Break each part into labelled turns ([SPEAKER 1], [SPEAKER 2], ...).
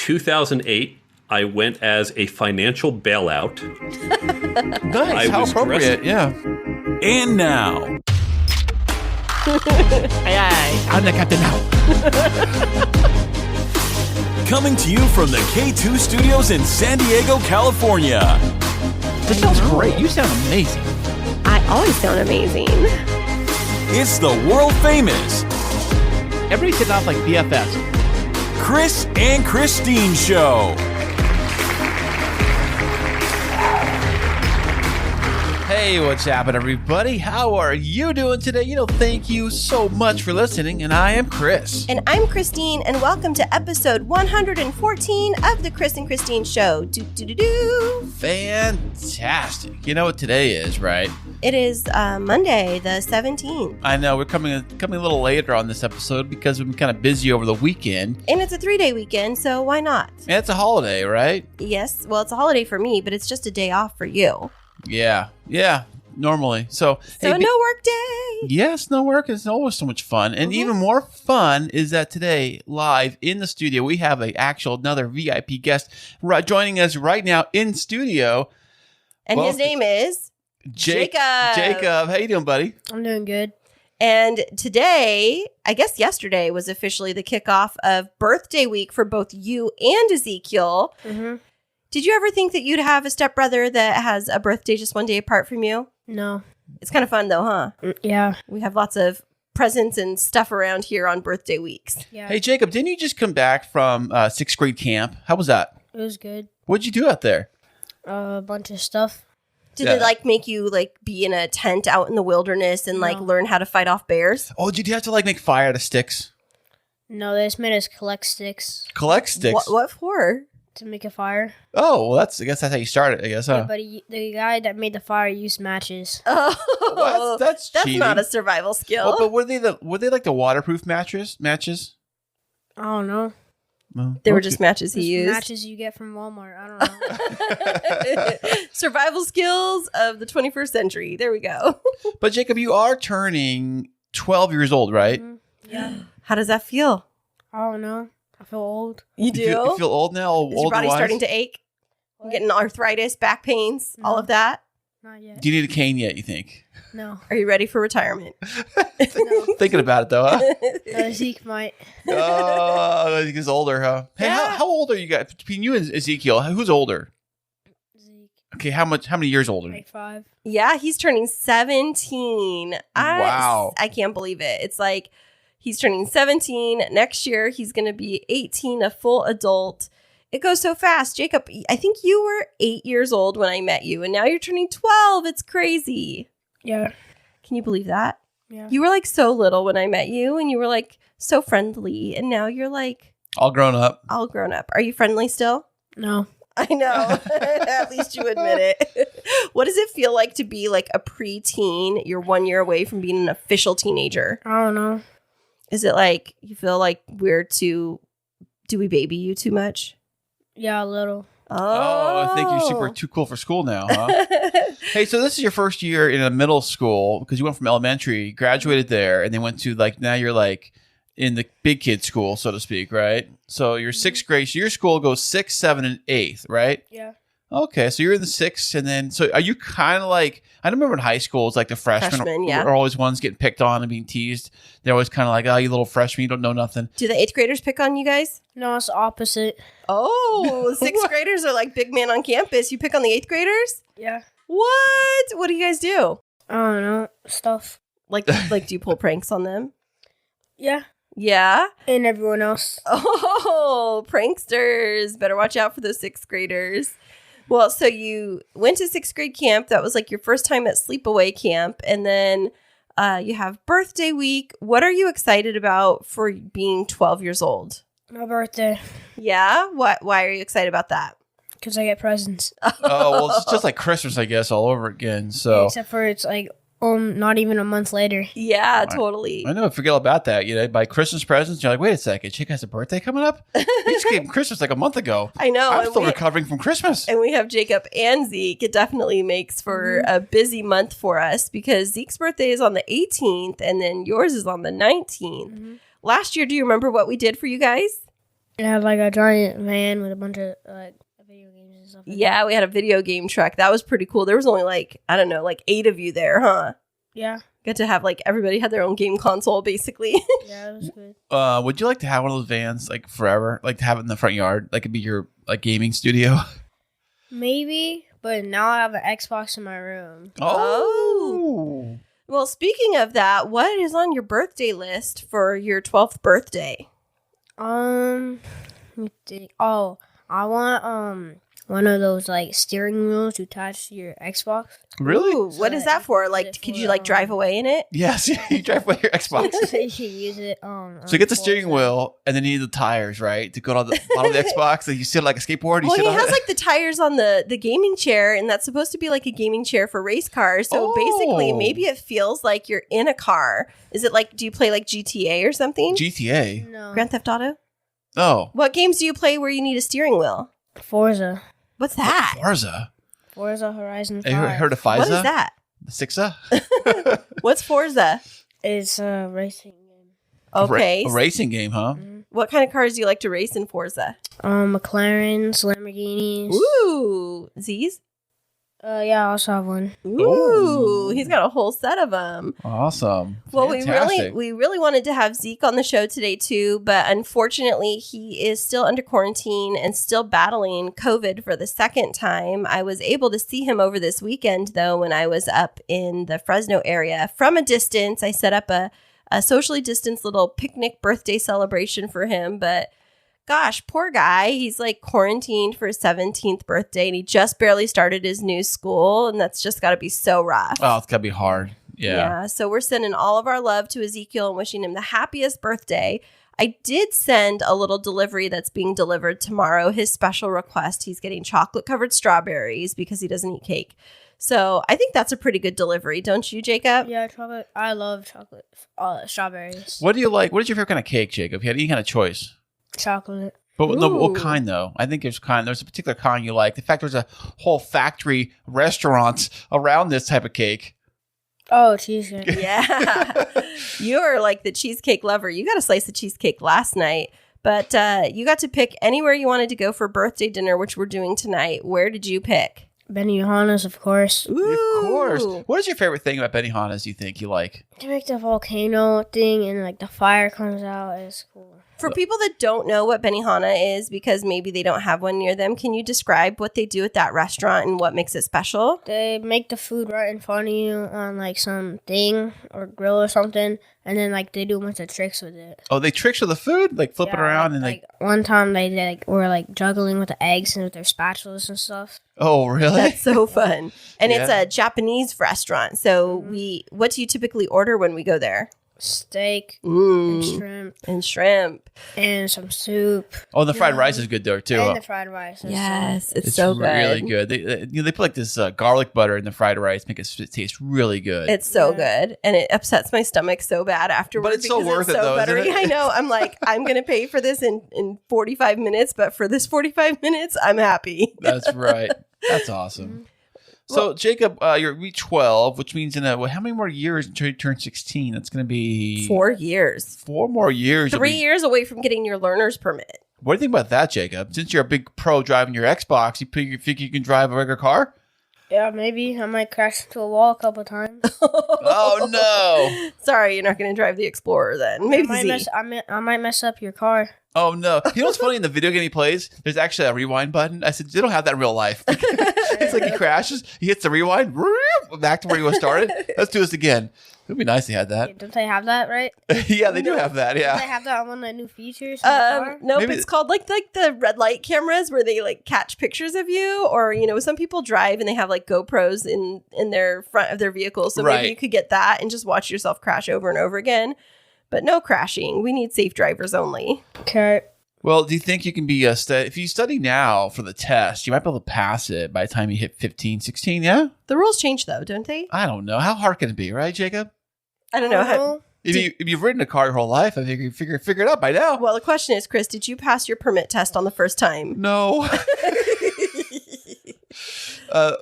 [SPEAKER 1] 2008, I went as a financial bailout.
[SPEAKER 2] Nice. How appropriate. Yeah.
[SPEAKER 3] And now,
[SPEAKER 2] I'm the captain now.
[SPEAKER 3] coming to you from the K2 studios in San Diego, California.
[SPEAKER 2] This sounds great. You sound amazing.
[SPEAKER 4] I always sound amazing.
[SPEAKER 3] It's the world famous
[SPEAKER 2] Everybody's hitting off like BFFs.
[SPEAKER 3] Kris and Kristine Show.
[SPEAKER 2] Hey, what's happening, everybody? How are you doing today? Thank you so much for listening, and I am Kris.
[SPEAKER 4] And I'm Kristine, and welcome to episode 114 of the Kris and Kristine Show. Do-do-do-do.
[SPEAKER 2] Fantastic. You know what today is, right?
[SPEAKER 4] It is Monday, the 17th.
[SPEAKER 2] I know, we're coming a little later on this episode because we've been kind of busy over the weekend.
[SPEAKER 4] And it's a 3-day weekend, so why not?
[SPEAKER 2] And it's a holiday, right?
[SPEAKER 4] Yes, well, it's a holiday for me, but it's just a day off for you.
[SPEAKER 2] Yeah, normally. So
[SPEAKER 4] no work day.
[SPEAKER 2] Yes, no work. It's always so much fun. And even more fun is that today, live in the studio, we have another VIP guest joining us right now in studio.
[SPEAKER 4] And his name is Jacob.
[SPEAKER 2] Jacob, how you doing, buddy?
[SPEAKER 5] I'm doing good.
[SPEAKER 4] And today, I guess yesterday, was officially the kickoff of birthday week for both you and Ezekiel.
[SPEAKER 5] Mm-hmm.
[SPEAKER 4] Did you ever think that you'd have a stepbrother that has a birthday just one day apart from you?
[SPEAKER 5] No.
[SPEAKER 4] It's kind of fun though, huh?
[SPEAKER 5] Yeah.
[SPEAKER 4] We have lots of presents and stuff around here on birthday weeks.
[SPEAKER 5] Yeah.
[SPEAKER 2] Hey, Jacob, didn't you just come back from 6th grade camp? How was that?
[SPEAKER 5] It was good.
[SPEAKER 2] What'd you do out there?
[SPEAKER 5] A bunch of stuff.
[SPEAKER 4] Did it make you be in a tent out in the wilderness and
[SPEAKER 5] No.
[SPEAKER 4] learn how to fight off bears?
[SPEAKER 2] Oh, did you have to make fire out of sticks?
[SPEAKER 5] No, they just made us collect sticks
[SPEAKER 2] Collect sticks?
[SPEAKER 4] What for?
[SPEAKER 5] to make a fire.
[SPEAKER 2] Oh, well, I guess that's how you started, I guess, huh?
[SPEAKER 5] Yeah, but the guy that made the fire used matches.
[SPEAKER 4] Oh,
[SPEAKER 2] Well, that's cheating.
[SPEAKER 4] not a survival skill.
[SPEAKER 2] But were they the waterproof matches?
[SPEAKER 5] I don't know.
[SPEAKER 2] No.
[SPEAKER 4] They were just matches he
[SPEAKER 5] Just
[SPEAKER 4] used.
[SPEAKER 5] matches you get from Walmart. I don't know.
[SPEAKER 4] Survival skills of the 21st century. There we go.
[SPEAKER 2] But Jacob, you are turning 12 years old, right?
[SPEAKER 5] Yeah.
[SPEAKER 4] How does that feel?
[SPEAKER 5] I don't know. I feel old.
[SPEAKER 4] You do?
[SPEAKER 2] You feel old now?
[SPEAKER 4] Is your body starting to ache?
[SPEAKER 5] What?
[SPEAKER 4] Getting arthritis, back pains, all
[SPEAKER 5] No.
[SPEAKER 4] of that?
[SPEAKER 5] Not yet.
[SPEAKER 2] Do you need a cane yet, you think?
[SPEAKER 5] No.
[SPEAKER 4] Are you ready for retirement?
[SPEAKER 5] No.
[SPEAKER 2] Thinking about it, though, huh?
[SPEAKER 5] Zeke might.
[SPEAKER 2] Oh, he's older, huh? Hey,
[SPEAKER 4] Yeah.
[SPEAKER 2] how old are you guys? Between you and Ezekiel, who's older?
[SPEAKER 5] Zeke.
[SPEAKER 2] Okay, how many years older?
[SPEAKER 5] Like 5.
[SPEAKER 4] Yeah, he's turning 17.
[SPEAKER 2] Wow.
[SPEAKER 4] I can't believe it. It's like he's turning 17. Next year, he's going to be 18, a full adult. It goes so fast. Jacob, I think you were 8 years old when I met you, and now you're turning 12. It's crazy.
[SPEAKER 5] Yeah.
[SPEAKER 4] Can you believe that?
[SPEAKER 5] Yeah.
[SPEAKER 4] You were so little when I met you, and you were so friendly, and now you're
[SPEAKER 2] All grown up.
[SPEAKER 4] all grown up. Are you friendly still?
[SPEAKER 5] No.
[SPEAKER 4] I know. At least you admit it. What does it feel like to be a preteen? You're 1 year away from being an official teenager.
[SPEAKER 5] I don't know.
[SPEAKER 4] Is it you feel like do we baby you too much?
[SPEAKER 5] Yeah, a little.
[SPEAKER 2] Oh, I think you're too cool for school now, huh? Hey, so this is your first year in a middle school because you went from elementary, graduated there, and then went to now you're in the big kid school, so to speak, right? So you're 6th grade. So your school goes 6th, 7th, and 8th, right?
[SPEAKER 5] Yeah.
[SPEAKER 2] Okay, so you're in the 6th, and then so are you kind of I remember in high school, it's the freshmen
[SPEAKER 4] yeah.
[SPEAKER 2] are always ones getting picked on and being teased. They're always kind of oh, you little freshman, you don't know nothing.
[SPEAKER 4] Do the 8th graders pick on you guys?
[SPEAKER 5] No, it's the opposite.
[SPEAKER 4] Oh, 6th graders are big man on campus. You pick on the 8th graders?
[SPEAKER 5] Yeah.
[SPEAKER 4] What? What do you guys do?
[SPEAKER 5] I don't know. Stuff.
[SPEAKER 4] Do you pull pranks on them?
[SPEAKER 5] Yeah.
[SPEAKER 4] Yeah?
[SPEAKER 5] And everyone else.
[SPEAKER 4] Oh, pranksters. Better watch out for those 6th graders. Well, so you went to 6th grade camp. That was your first time at sleepaway camp. And then you have birthday week. What are you excited about for being 12 years old?
[SPEAKER 5] My birthday.
[SPEAKER 4] Yeah? Why are you excited about that?
[SPEAKER 5] Because I get presents.
[SPEAKER 2] Oh, well, it's just like Christmas, I guess, all over again. So
[SPEAKER 5] Except for it's not even a month later.
[SPEAKER 4] Yeah, totally.
[SPEAKER 2] I know, forget about that. Buy Christmas presents. You're wait a second, Chick has a birthday coming up? We just gave him Christmas a month ago.
[SPEAKER 4] I know.
[SPEAKER 2] I'm still recovering from Christmas.
[SPEAKER 4] And we have Jacob and Zeke. It definitely makes for a busy month for us because Zeke's birthday is on the 18th and then yours is on the 19th. Last year, do you remember what we did for you guys?
[SPEAKER 5] It had like a giant van with a bunch of like video games and stuff.
[SPEAKER 4] Yeah, we had a video game truck. That was pretty cool. There was only like, I don't know, like 8 of you there, huh?
[SPEAKER 5] Yeah.
[SPEAKER 4] Got to have like everybody had their own game console, basically.
[SPEAKER 5] Yeah, it was good.
[SPEAKER 2] Would you like to have one of those vans like forever? Like to have it in the front yard? Like it'd be your like gaming studio?
[SPEAKER 5] Maybe, but now I have an Xbox in my room.
[SPEAKER 2] Oh.
[SPEAKER 4] Well, speaking of that, what is on your birthday list for your 12th birthday?
[SPEAKER 5] Let me think. Oh, I want one of those like steering wheels to attach to your Xbox.
[SPEAKER 2] Really?
[SPEAKER 4] Ooh, what is that for? Like, could you like drive away in it?
[SPEAKER 2] Yes, you drive by your Xbox.
[SPEAKER 5] You can use it.
[SPEAKER 2] So you get the steering wheel, and then you need the tires, right, to go on the bottom of the Xbox. And you sit like a skateboard. You
[SPEAKER 4] Well,
[SPEAKER 2] sit
[SPEAKER 4] he
[SPEAKER 2] on
[SPEAKER 4] has
[SPEAKER 2] it.
[SPEAKER 4] like the tires on the gaming chair, and that's supposed to be like a gaming chair for race cars. So basically, maybe it feels like you're in a car. Is it like, do you play like GTA or something?
[SPEAKER 2] GTA.
[SPEAKER 5] No.
[SPEAKER 4] Grand Theft Auto?
[SPEAKER 2] Oh,
[SPEAKER 4] What games do you play where you need a steering wheel?
[SPEAKER 5] Forza.
[SPEAKER 4] What's that?
[SPEAKER 2] Forza.
[SPEAKER 5] Horizon 5.
[SPEAKER 2] Have you heard of FISA?
[SPEAKER 4] What is that?
[SPEAKER 2] The Sixa?
[SPEAKER 4] What's Forza?
[SPEAKER 5] It's a racing game.
[SPEAKER 4] Okay.
[SPEAKER 2] A racing game, huh?
[SPEAKER 4] What kind of cars do you like to race in Forza?
[SPEAKER 5] McLarens, Lamborghinis.
[SPEAKER 4] Ooh, Z's?
[SPEAKER 5] Yeah, I also have one.
[SPEAKER 4] Ooh, he's got a whole set of them.
[SPEAKER 2] Awesome.
[SPEAKER 4] Well,
[SPEAKER 2] Fantastic.
[SPEAKER 4] we really wanted to have Zeke on the show today too, but unfortunately, he is still under quarantine and still battling COVID for the second time. I was able to see him over this weekend though when I was up in the Fresno area from a distance. I set up a socially distanced little picnic birthday celebration for him, but gosh, poor guy. He's like quarantined for his 17th birthday and he just barely started his new school. And that's just got to be so rough.
[SPEAKER 2] Oh, it's got to be hard. Yeah.
[SPEAKER 4] So we're sending all of our love to Ezekiel and wishing him the happiest birthday. I did send a little delivery that's being delivered tomorrow. His special request, he's getting chocolate covered strawberries because he doesn't eat cake. So I think that's a pretty good delivery. Don't you, Jacob?
[SPEAKER 5] Yeah, chocolate. I love chocolate. Strawberries.
[SPEAKER 2] What do you like? What is your favorite kind of cake, Jacob? If you had any kind of choice.
[SPEAKER 5] Chocolate.
[SPEAKER 2] But no, what
[SPEAKER 4] Ooh.
[SPEAKER 2] kind though? I think there's a particular kind you like. In fact, there's a whole factory restaurant around this type of cake.
[SPEAKER 5] Oh, cheesecake.
[SPEAKER 4] Yeah. You're like the cheesecake lover. You got a slice of cheesecake last night, but you got to pick anywhere you wanted to go for birthday dinner, which we're doing tonight. Where did you pick?
[SPEAKER 5] Benihana's, of course.
[SPEAKER 4] Ooh.
[SPEAKER 2] Of course. What is your favorite thing about Benihana's you think you like?
[SPEAKER 5] They make the volcano thing and like the fire comes out. It's cool.
[SPEAKER 4] For people that don't know what Benihana is, because maybe they don't have one near them, can you describe what they do at that restaurant and what makes it special?
[SPEAKER 5] They make the food right in front of you on like some thing or grill or something, and then like they do a bunch of tricks with it.
[SPEAKER 2] Oh, they tricks with the food, like flip it
[SPEAKER 5] Yeah,
[SPEAKER 2] around and
[SPEAKER 5] like one time they were like juggling with the eggs and with their spatulas and stuff.
[SPEAKER 2] Oh, really?
[SPEAKER 4] That's so fun. And it's
[SPEAKER 2] Yeah.
[SPEAKER 4] a Japanese restaurant. So what do you typically order when we go there?
[SPEAKER 5] Steak and shrimp
[SPEAKER 4] And shrimp.
[SPEAKER 5] and some soup.
[SPEAKER 2] Oh, the fried rice is good there too.
[SPEAKER 5] And the fried rice. and
[SPEAKER 4] Yes, it's
[SPEAKER 2] It's
[SPEAKER 4] so good.
[SPEAKER 2] really good. They put like this garlic butter in the fried rice, make it taste really good.
[SPEAKER 4] It's so good. And it upsets my stomach so bad afterwards.
[SPEAKER 2] But it's so
[SPEAKER 4] because
[SPEAKER 2] worth it, though, isn't
[SPEAKER 4] buttery.
[SPEAKER 2] it?
[SPEAKER 4] I know. I'm like, I'm going to pay for this in 45 minutes, but for this 45 minutes, I'm happy.
[SPEAKER 2] That's right. That's awesome. So, Jacob, you're at week 12, which means how many more years until you turn 16? That's going to be
[SPEAKER 4] 4 years.
[SPEAKER 2] 4 more years.
[SPEAKER 4] 3 years away from getting your learner's permit.
[SPEAKER 2] What do you think about that, Jacob? Since you're a big pro driving your Xbox, you think you can drive a regular car?
[SPEAKER 5] Yeah, maybe I might crash into a wall a couple times.
[SPEAKER 2] Oh, no.
[SPEAKER 4] Sorry, you're not going to drive the Explorer then. Maybe the Z.
[SPEAKER 5] I might mess up your car.
[SPEAKER 2] Oh, no. You know what's funny? In the video game he plays, there's actually a rewind button. I said, they don't have that in real life. It's like he crashes, he hits the rewind, back to where he started. Let's do this again. It would be nice if they had that.
[SPEAKER 5] Don't they have that, right?
[SPEAKER 2] Yeah, they do have that,
[SPEAKER 5] Don't they
[SPEAKER 2] yeah.
[SPEAKER 5] have that on one of the new features in the car?
[SPEAKER 4] Nope,
[SPEAKER 2] Maybe
[SPEAKER 4] it's called like the red light cameras where they like catch pictures of you, or some people drive and they have like GoPros in their front of their vehicle, so
[SPEAKER 2] Right.
[SPEAKER 4] maybe you could get that and just watch yourself crash over and over again. But no crashing. We need safe drivers only.
[SPEAKER 5] Okay.
[SPEAKER 2] Well, do you think you can be if you study now for the test, you might be able to pass it by the time you hit 15, 16, yeah?
[SPEAKER 4] The rules change though, don't they?
[SPEAKER 2] I don't know. How hard can it be, right, Jacob?
[SPEAKER 4] I don't know.
[SPEAKER 2] If you've ridden a car your whole life, I think you figure it out by now.
[SPEAKER 4] Well, the question is, Chris, did you pass your permit test on the first time?
[SPEAKER 2] No.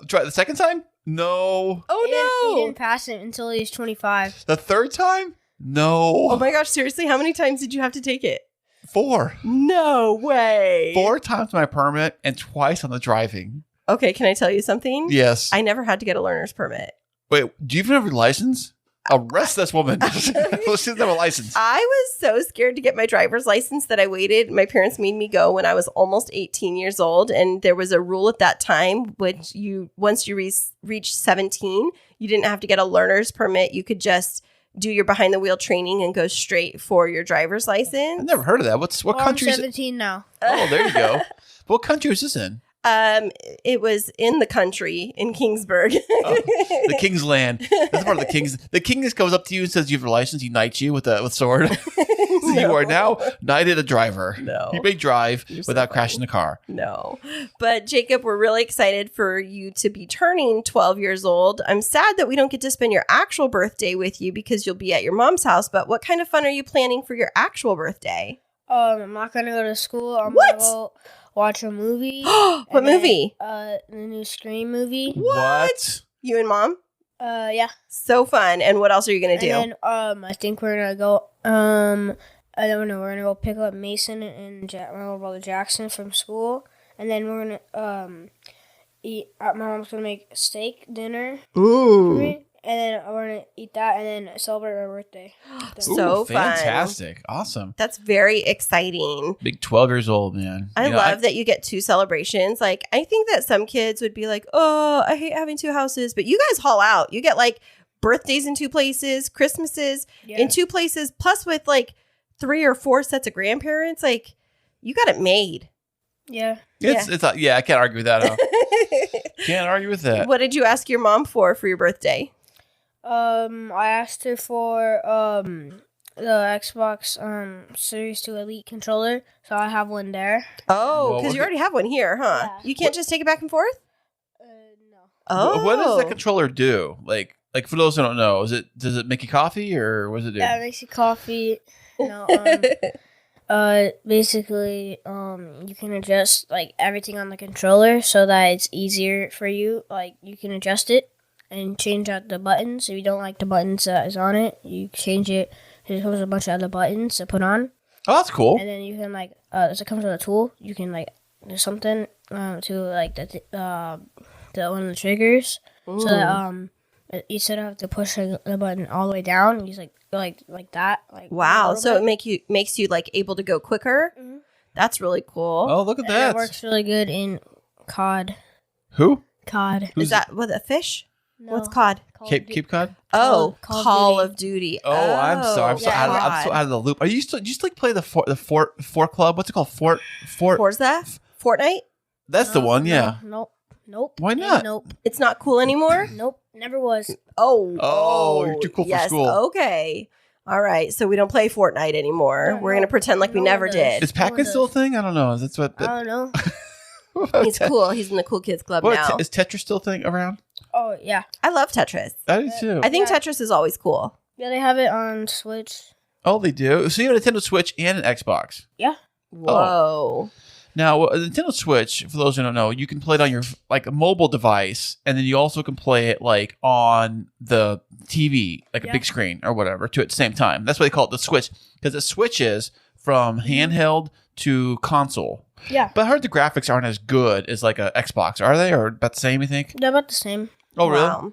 [SPEAKER 2] Try the second time? No.
[SPEAKER 4] Oh
[SPEAKER 5] He didn't pass it until he was 25.
[SPEAKER 2] The third time? No.
[SPEAKER 4] Oh my gosh, seriously, how many times did you have to take it?
[SPEAKER 2] 4.
[SPEAKER 4] No way.
[SPEAKER 2] 4 times my permit and twice on the driving.
[SPEAKER 4] Okay, can I tell you something?
[SPEAKER 2] Yes.
[SPEAKER 4] I never had to get a learner's permit.
[SPEAKER 2] Wait, do you even have your license? Arrest this woman. She doesn't have a license.
[SPEAKER 4] I was so scared to get my driver's license that I waited. My parents made me go when I was almost 18 years old. And there was a rule at that time, which once you reached 17, you didn't have to get a learner's permit. You could just do your behind the wheel training and go straight for your driver's license.
[SPEAKER 2] I've never heard of that. What country
[SPEAKER 5] I'm
[SPEAKER 2] is it?
[SPEAKER 5] 17 now.
[SPEAKER 2] Oh, there you go. What country is this in?
[SPEAKER 4] It was in the country in Kingsburg.
[SPEAKER 2] Oh, the King's Land. That's part of the King's. The King just goes up to you and says you have a license. He knights you with sword. So you are now knighted a driver.
[SPEAKER 4] No.
[SPEAKER 2] You may drive
[SPEAKER 4] You're so
[SPEAKER 2] without
[SPEAKER 4] funny.
[SPEAKER 2] crashing the car.
[SPEAKER 4] No. But Jacob, we're really excited for you to be turning 12 years old. I'm sad that we don't get to spend your actual birthday with you because you'll be at your mom's house. But what kind of fun are you planning for your actual birthday?
[SPEAKER 5] I'm not gonna go to school. I'm
[SPEAKER 4] What?
[SPEAKER 5] gonna go watch a movie.
[SPEAKER 4] What
[SPEAKER 5] And then,
[SPEAKER 4] movie?
[SPEAKER 5] The new Scream movie.
[SPEAKER 2] What?
[SPEAKER 4] You and mom?
[SPEAKER 5] Yeah.
[SPEAKER 4] So fun. And what else are you going to do?
[SPEAKER 5] And then I think we're gonna go. I don't know. We're gonna go pick up Mason and my little brother Jackson from school, and then we're gonna eat. My mom's gonna make steak dinner for
[SPEAKER 4] Ooh.
[SPEAKER 5] me, and then we're gonna eat that, and then celebrate my birthday.
[SPEAKER 4] So fun.
[SPEAKER 2] Fantastic. Awesome.
[SPEAKER 4] That's very exciting.
[SPEAKER 2] Big 12 years old, man.
[SPEAKER 4] I
[SPEAKER 2] You know,
[SPEAKER 4] love that you get 2 celebrations. Like, I think that some kids would be like, oh, I hate having 2 houses. But you guys haul out. You get like birthdays in 2 places, Christmases in 2 places, plus with like 3 or 4 sets of grandparents. Like, you got it made.
[SPEAKER 5] Yeah.
[SPEAKER 2] It's I can't argue with that. Can't argue with that.
[SPEAKER 4] What did you ask your mom for your birthday?
[SPEAKER 5] I asked her for the Xbox Series 2 Elite controller, so I have one there.
[SPEAKER 4] Oh,
[SPEAKER 2] Well,
[SPEAKER 4] because you
[SPEAKER 2] okay.
[SPEAKER 4] already have one here, huh?
[SPEAKER 5] Yeah.
[SPEAKER 4] You can't just take it back and forth?
[SPEAKER 5] No.
[SPEAKER 4] Oh.
[SPEAKER 2] What does that controller do? Like for those who don't know, does it make you coffee or what does it do?
[SPEAKER 5] Yeah, it makes you coffee. No, basically, you can adjust like everything on the controller so that it's easier for you. Like you can adjust it and change out the buttons. If you don't like the buttons that is on it, you change it. There's a bunch of other buttons to put on,
[SPEAKER 2] Oh, that's cool.
[SPEAKER 5] and then you can like as it comes with a tool, you can like do something to like the one of the triggers, so that you instead of have to push the button all the way down, you just like that. Like
[SPEAKER 4] Wow.
[SPEAKER 5] a
[SPEAKER 4] So
[SPEAKER 5] little
[SPEAKER 4] it
[SPEAKER 5] bit.
[SPEAKER 4] makes you like able to go quicker.
[SPEAKER 5] Mhm.
[SPEAKER 4] That's really cool.
[SPEAKER 2] Oh, look at
[SPEAKER 5] And
[SPEAKER 2] that.
[SPEAKER 5] it works really good in COD.
[SPEAKER 2] Who?
[SPEAKER 5] COD.
[SPEAKER 4] Is that what a fish?
[SPEAKER 5] No.
[SPEAKER 4] What's cod?
[SPEAKER 5] Call
[SPEAKER 2] Cape
[SPEAKER 5] of Duty.
[SPEAKER 2] Cape Cod?
[SPEAKER 4] Oh,
[SPEAKER 5] Call of
[SPEAKER 4] Call
[SPEAKER 5] Duty.
[SPEAKER 4] of Duty.
[SPEAKER 2] Oh, I'm sorry. I'm so
[SPEAKER 4] yeah.
[SPEAKER 2] out of the loop. Are you still like play the Fort Club? What's it called? Fort.
[SPEAKER 4] Forza? Fortnite?
[SPEAKER 2] That's the one. Yeah.
[SPEAKER 5] Nope.
[SPEAKER 2] Why not?
[SPEAKER 5] Nope.
[SPEAKER 4] It's not cool anymore?
[SPEAKER 5] Nope. Never was.
[SPEAKER 2] Oh, you're too cool for
[SPEAKER 4] yes.
[SPEAKER 2] school.
[SPEAKER 4] Okay. All right. So we don't play Fortnite anymore.
[SPEAKER 5] No,
[SPEAKER 4] We're going to pretend like we
[SPEAKER 5] no one
[SPEAKER 4] never
[SPEAKER 5] does.
[SPEAKER 4] did.
[SPEAKER 2] Is Pac-Man still a thing? I don't know. That's what.
[SPEAKER 5] I don't know.
[SPEAKER 4] He's cool. He's in the cool kids club now.
[SPEAKER 2] Is Tetris still a thing around?
[SPEAKER 5] Oh yeah.
[SPEAKER 4] I love Tetris.
[SPEAKER 2] I do too.
[SPEAKER 4] I think
[SPEAKER 5] Yeah.
[SPEAKER 4] Tetris is always cool.
[SPEAKER 5] Yeah, they have it on Switch.
[SPEAKER 2] Oh, they do. So you have a Nintendo Switch and an Xbox.
[SPEAKER 5] Yeah.
[SPEAKER 4] Whoa.
[SPEAKER 2] Now, the Nintendo Switch, for those who don't know, you can play it on your like a mobile device, and then you also can play it like on the TV, like a
[SPEAKER 5] Yeah.
[SPEAKER 2] big screen or whatever, too at the same time. That's why they call it the Switch, because it switches from handheld to console.
[SPEAKER 5] Yeah.
[SPEAKER 2] But I heard the graphics aren't as good as like a Xbox, are they? Or about the same, you think?
[SPEAKER 5] They're about the same.
[SPEAKER 2] Oh, really?
[SPEAKER 4] Wow.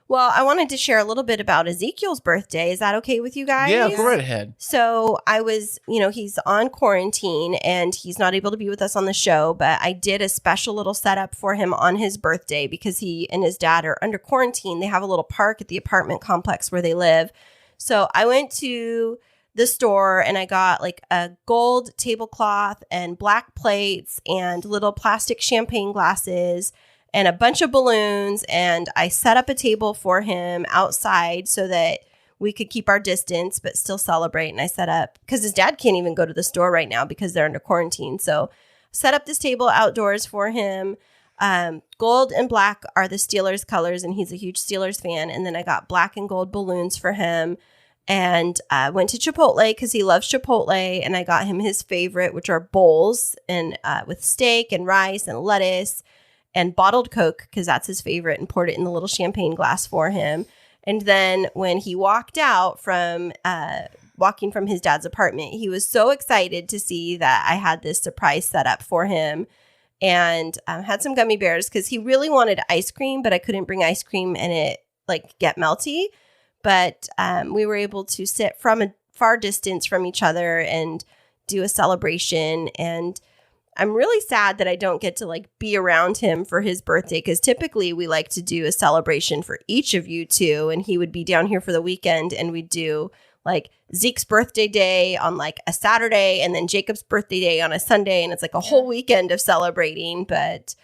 [SPEAKER 4] Well, I wanted to share a little bit about Ezekiel's birthday. Is that okay with you guys?
[SPEAKER 2] Yeah, go right ahead.
[SPEAKER 4] So I was, he's on quarantine and he's not able to be with us on the show, but I did a special little setup for him on his birthday because he and his dad are under quarantine. They have a little park at the apartment complex where they live. So I went to the store and I got like a gold tablecloth and black plates and little plastic champagne glasses and a bunch of balloons, and I set up a table for him outside so that we could keep our distance but still celebrate. And I set up, because his dad can't even go to the store right now because they're under quarantine. So set up this table outdoors for him. Gold and black are the Steelers colors, and he's a huge Steelers fan. And then I got black and gold balloons for him. And went to Chipotle because he loves Chipotle. And I got him his favorite, which are bowls and with steak and rice and lettuce and bottled Coke because that's his favorite, and poured it in the little champagne glass for him. And then when he walked out from walking from his dad's apartment. He was so excited to see that I had this surprise set up for him, and had some gummy bears because he really wanted ice cream, but I couldn't bring ice cream and it like get melty. But we were able to sit from a far distance from each other and do a celebration. And I'm really sad that I don't get to like be around him for his birthday, because typically we like to do a celebration for each of you two, and he would be down here for the weekend, and we'd do like Zeke's birthday day on like a Saturday and then Jacob's birthday day on a Sunday, and it's like a whole weekend of celebrating. But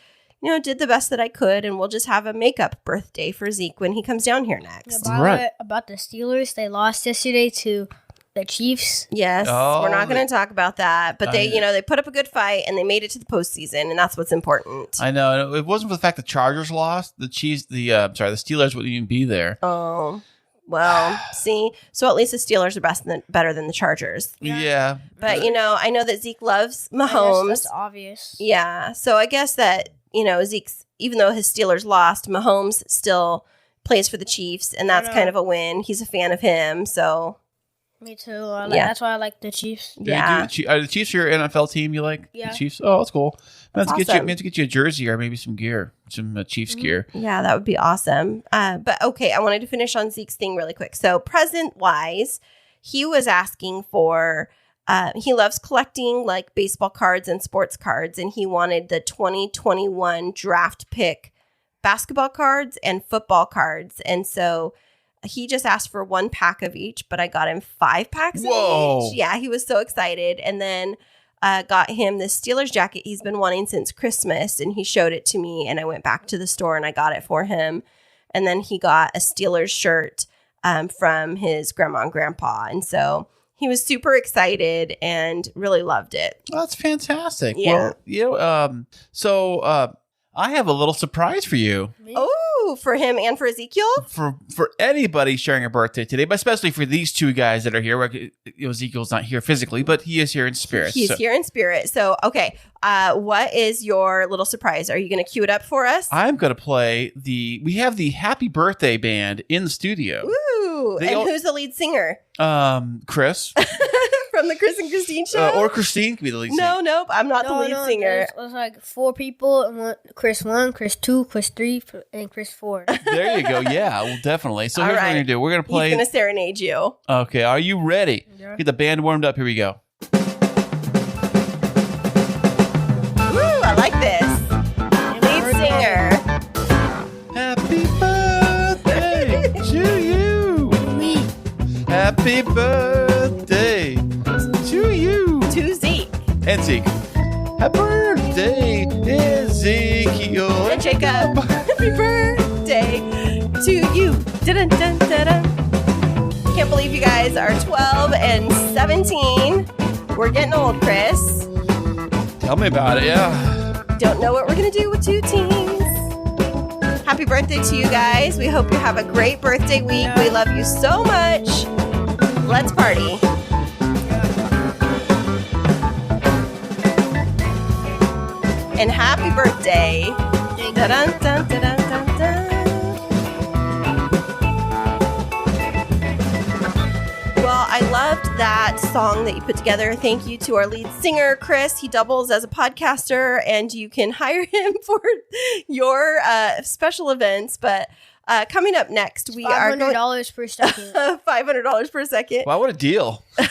[SPEAKER 4] did the best that I could, and we'll just have a makeup birthday for Zeke when he comes down here next.
[SPEAKER 5] About the Steelers, they lost yesterday to the Chiefs.
[SPEAKER 4] Yes, we're not going to talk about that, but they put up a good fight and they made it to the postseason, and that's what's important.
[SPEAKER 2] I know. It wasn't for the fact the Chargers lost. The Steelers wouldn't even be there.
[SPEAKER 4] Oh, well, see, so at least the Steelers are better than the Chargers.
[SPEAKER 2] Yeah.
[SPEAKER 4] But I know that Zeke loves Mahomes.
[SPEAKER 5] That's obvious.
[SPEAKER 4] Yeah, so I guess that Zeke's, even though his Steelers lost, Mahomes still plays for the Chiefs, and that's kind of a win. He's a fan of him, so.
[SPEAKER 5] Me too. That's why I like the Chiefs.
[SPEAKER 4] Yeah.
[SPEAKER 2] Are the Chiefs your NFL team? You like the Chiefs? Oh, that's cool.
[SPEAKER 4] That's
[SPEAKER 2] awesome.
[SPEAKER 4] awesome.
[SPEAKER 2] We have to get you a jersey or maybe some gear, some Chiefs gear.
[SPEAKER 4] Yeah, that would be awesome. But okay, I wanted to finish on Zeke's thing really quick. So present-wise, he was asking for, he loves collecting like baseball cards and sports cards, and he wanted the 2021 draft pick basketball cards and football cards. And so he just asked for 1 pack of each, but I got him 5 packs of each. Yeah, he was so excited. And then got him this Steelers jacket he's been wanting since Christmas, and he showed it to me, and I went back to the store and I got it for him. And then he got a Steelers shirt from his grandma and grandpa. And so he was super excited and really loved it.
[SPEAKER 2] Oh, that's fantastic.
[SPEAKER 4] Yeah.
[SPEAKER 2] Well, so I have a little surprise for you.
[SPEAKER 4] Oh, for him and for Ezekiel?
[SPEAKER 2] For anybody sharing a birthday today, but especially for these two guys that are here. Ezekiel's not here physically, but he is here in spirit.
[SPEAKER 4] He's here in spirit. So, okay. What is your little surprise? Are you going to cue it up for us?
[SPEAKER 2] I'm going to play we have the Happy Birthday Band in the studio.
[SPEAKER 4] Ooh. Who's the lead singer?
[SPEAKER 2] Chris.
[SPEAKER 4] From the Kris and Kristine show?
[SPEAKER 2] Or Kristine could be the lead singer.
[SPEAKER 4] Nope. I'm not the lead singer.
[SPEAKER 5] It was like 4 people. And Chris 1, Chris 2, Chris 3, and Chris 4.
[SPEAKER 2] There you go. Yeah, well, definitely. So here's what we're going to do. We're going to play.
[SPEAKER 4] He's going to serenade you.
[SPEAKER 2] Okay. Are you ready?
[SPEAKER 5] Yeah.
[SPEAKER 2] Get the band warmed up. Here we go.
[SPEAKER 4] Woo, I like this. Lead singer.
[SPEAKER 2] Happy birthday to you. Happy birthday to you.
[SPEAKER 4] To Zeke.
[SPEAKER 2] And Zeke. Happy birthday, Ezekiel
[SPEAKER 4] And Jacob. Happy birthday to you. Dun, dun, dun, dun. Can't believe you guys are 12 and 17. We're getting old, Chris.
[SPEAKER 2] Tell me about it, yeah.
[SPEAKER 4] Don't know what we're going to do with 2 teens. Happy birthday to you guys. We hope you have a great birthday week. We love you so much. Let's party. And happy birthday. Dun, dun, dun, dun, dun, dun. Well, I loved that song that you put together. Thank you to our lead singer, Chris. He doubles as a podcaster, and you can hire him for your special events. But coming up next, we are going
[SPEAKER 5] $500 per second.
[SPEAKER 4] $500 per second.
[SPEAKER 2] Wow, what a deal. I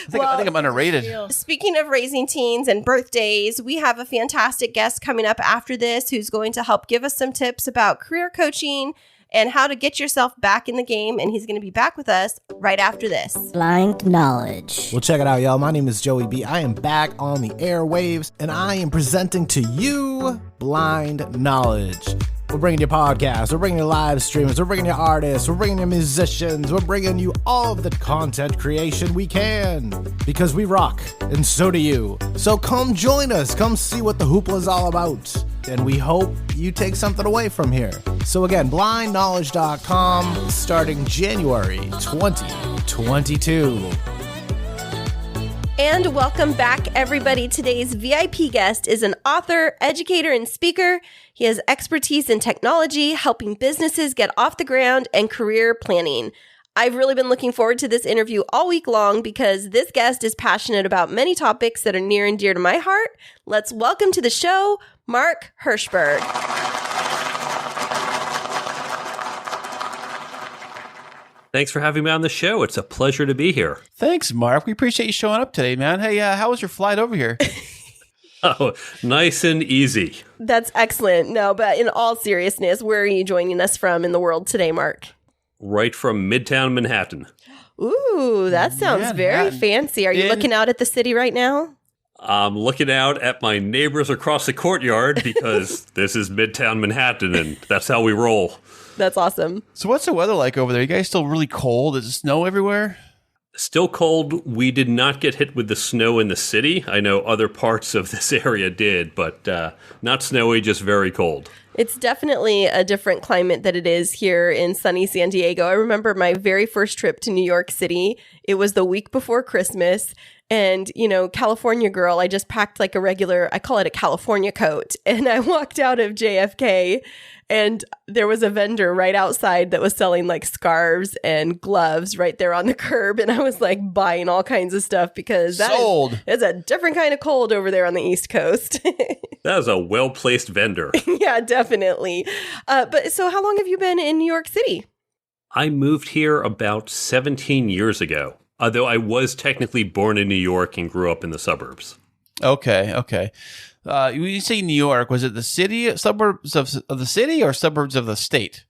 [SPEAKER 2] think I'm underrated.
[SPEAKER 4] Speaking of raising teens and birthdays, we have a fantastic guest coming up after this who's going to help give us some tips about career coaching and how to get yourself back in the game. And he's going to be back with us right after this.
[SPEAKER 6] Blind Knowledge.
[SPEAKER 7] Well, check it out, y'all. My name is Joey B. I am back on the airwaves, and I am presenting to you Blind Knowledge. We're bringing you podcasts, we're bringing you live streamers, we're bringing you artists, we're bringing you musicians, we're bringing you all of the content creation we can. Because we rock, and so do you. So come join us, come see what the hoopla is all about. And we hope you take something away from here. So again, blindknowledge.com, starting January 2022.
[SPEAKER 4] And welcome back, everybody. Today's VIP guest is an author, educator, and speaker. He has expertise in technology, helping businesses get off the ground, and career planning. I've really been looking forward to this interview all week long because this guest is passionate about many topics that are near and dear to my heart. Let's welcome to the show, Mark Herschberg.
[SPEAKER 1] Thanks for having me on the show. It's a pleasure to be here.
[SPEAKER 2] Thanks, Mark. We appreciate you showing up today, man. Hey, how was your flight over here?
[SPEAKER 1] Oh, nice and easy.
[SPEAKER 4] That's excellent. No, but in all seriousness, where are you joining us from in the world today, Mark?
[SPEAKER 1] Right from Midtown Manhattan.
[SPEAKER 4] Ooh, that sounds very fancy. Are you looking out at the city right now?
[SPEAKER 1] I'm looking out at my neighbors across the courtyard because this is Midtown Manhattan, and that's how we roll.
[SPEAKER 4] That's awesome.
[SPEAKER 2] So what's the weather like over there? You guys still really cold? Is it snow everywhere?
[SPEAKER 1] Still cold. We did not get hit with the snow in the city. I know other parts of this area did, but not snowy, just very cold.
[SPEAKER 4] It's definitely a different climate than it is here in sunny San Diego. I remember my very first trip to New York City. It was the week before Christmas. And, you know, California girl, I just packed like a regular, I call it a California coat. And I walked out of JFK and there was a vendor right outside that was selling like scarves and gloves right there on the curb. And I was like buying all kinds of stuff because it's a different kind of cold over there on the East Coast.
[SPEAKER 1] That is a well-placed vendor.
[SPEAKER 4] Yeah, definitely. But so how long have you been in New York City?
[SPEAKER 1] I moved here about 17 years ago, although I was technically born in New York and grew up in the suburbs.
[SPEAKER 2] Okay. When you say New York, was it the city, suburbs of the city, or suburbs of the state?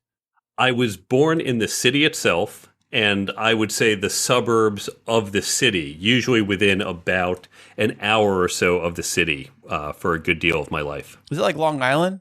[SPEAKER 1] I was born in the city itself, and I would say the suburbs of the city, usually within about an hour or so of the city for a good deal of my life.
[SPEAKER 2] Was it like Long Island?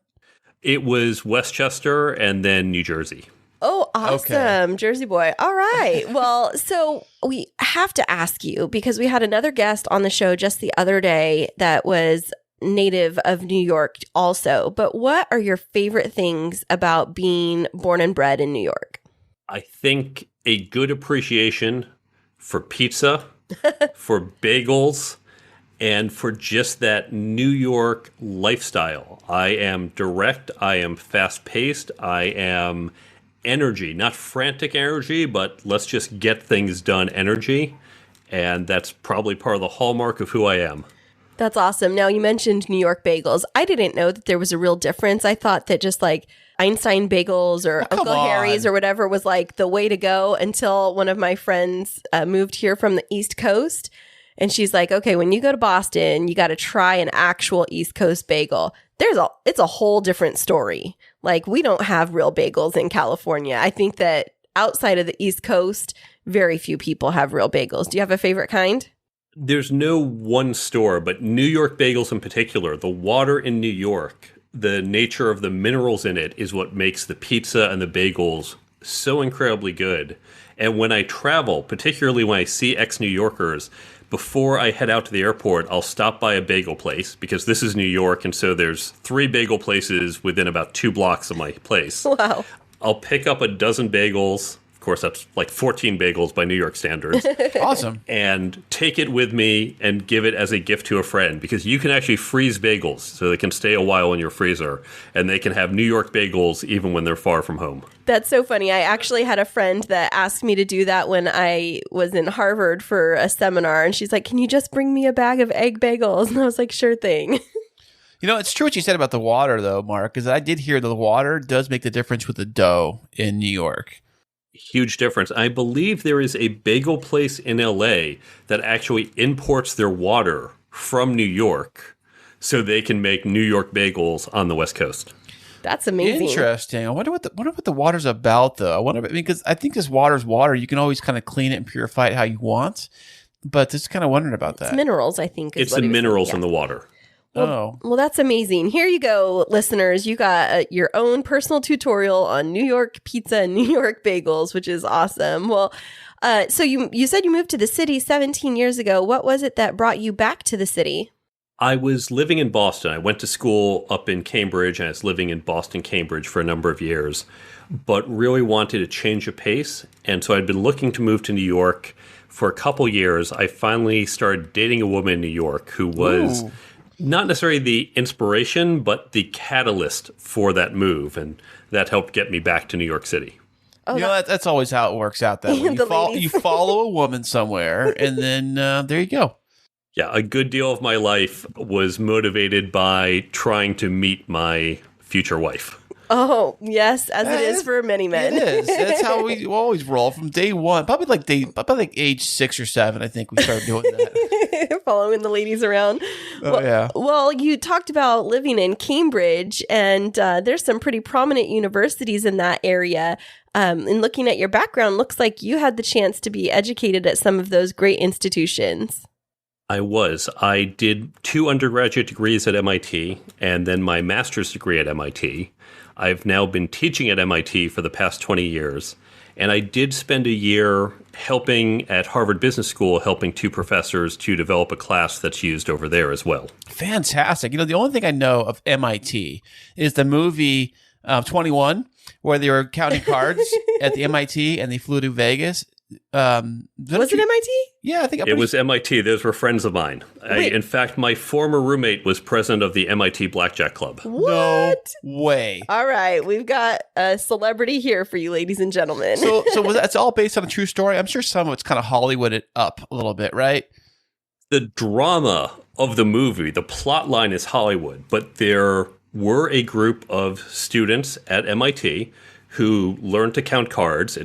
[SPEAKER 1] It was Westchester and then New Jersey.
[SPEAKER 4] Oh, awesome. Okay. Jersey boy. All right. Well, so we have to ask you because we had another guest on the show just the other day that was native of New York also. But what are your favorite things about being born and bred in New York?
[SPEAKER 1] I think a good appreciation for pizza, for bagels, and for just that New York lifestyle. I am direct. I am fast-paced. I am energy, not frantic energy, but let's just get things done energy. And that's probably part of the hallmark of who I am.
[SPEAKER 4] That's awesome. Now, you mentioned New York bagels. I didn't know that there was a real difference. I thought that just like Einstein bagels or Uncle Harry's or whatever was like the way to go until one of my friends moved here from the East Coast. And she's like, okay, when you go to Boston, you got to try an actual East Coast bagel. It's a whole different story. Like, we don't have real bagels in California. I think that outside of the East Coast, very few people have real bagels. Do you have a favorite kind?
[SPEAKER 1] There's no one store, but New York bagels in particular, the water in New York, the nature of the minerals in it is what makes the pizza and the bagels so incredibly good. And when I travel, particularly when I see ex-New Yorkers, before I head out to the airport, I'll stop by a bagel place because this is New York. And so there's 3 bagel places within about 2 blocks of my place.
[SPEAKER 4] Wow.
[SPEAKER 1] I'll pick up a dozen bagels. Of course, that's like 14 bagels by New York standards.
[SPEAKER 2] Awesome.
[SPEAKER 1] And take it with me and give it as a gift to a friend because you can actually freeze bagels so they can stay a while in your freezer and they can have New York bagels even when they're far from home.
[SPEAKER 4] That's so funny. I actually had a friend that asked me to do that when I was in Harvard for a seminar. And she's like, can you just bring me a bag of egg bagels? And I was like, sure thing.
[SPEAKER 2] You know, it's true what you said about the water, though, Mark, because I did hear that the water does make the difference with the dough in New York.
[SPEAKER 1] Huge difference. I believe there is a bagel place in LA that actually imports their water from New York so they can make New York bagels on the West Coast.
[SPEAKER 4] That's amazing.
[SPEAKER 2] Interesting. I wonder what the water's about, though. Because I think this water's water. You can always kind of clean it and purify it how you want. But just kind of wondering about that.
[SPEAKER 4] It's minerals, I think.
[SPEAKER 1] It's the minerals in the water.
[SPEAKER 4] Well, that's amazing. Here you go, listeners. You got your own personal tutorial on New York pizza and New York bagels, which is awesome. Well, so you said you moved to the city 17 years ago. What was it that brought you back to the city?
[SPEAKER 1] I was living in Boston. I went to school up in Cambridge, and I was living in Boston, Cambridge for a number of years, but really wanted a change of pace. And so I'd been looking to move to New York for a couple years. I finally started dating a woman in New York who was not necessarily the inspiration, but the catalyst for that move. And that helped get me back to New York City.
[SPEAKER 2] You know, that's always how it works out. That way. You follow a woman somewhere, and then there you go.
[SPEAKER 1] Yeah, a good deal of my life was motivated by trying to meet my future wife.
[SPEAKER 4] Oh, yes, as it is for many men.
[SPEAKER 2] It is. That's how we always roll from day one. Probably like age 6 or 7, I think we started doing that.
[SPEAKER 4] Following the ladies around.
[SPEAKER 2] Oh, yeah.
[SPEAKER 4] Well, you talked about living in Cambridge, and there's some pretty prominent universities in that area. And looking at your background, looks like you had the chance to be educated at some of those great institutions.
[SPEAKER 1] I was. I did 2 undergraduate degrees at MIT and then my master's degree at MIT. I've now been teaching at MIT for the past 20 years. And I did spend a year helping at Harvard Business School, helping 2 professors to develop a class that's used over there as well.
[SPEAKER 2] Fantastic. You know, the only thing I know of MIT is the movie 21, where they were counting cards at the MIT and they flew to Vegas.
[SPEAKER 4] Was it MIT?
[SPEAKER 2] Yeah, I think
[SPEAKER 1] it was MIT. Those were friends of mine. In fact, my former roommate was president of the MIT Blackjack Club.
[SPEAKER 4] What?
[SPEAKER 2] No way.
[SPEAKER 4] All right, we've got a celebrity here for you, ladies and gentlemen.
[SPEAKER 2] So that's all based on a true story? I'm sure some of it's kind of Hollywooded up a little bit, right?
[SPEAKER 1] The drama of the movie, the plot line is Hollywood, but there were a group of students at MIT who learned to count cards.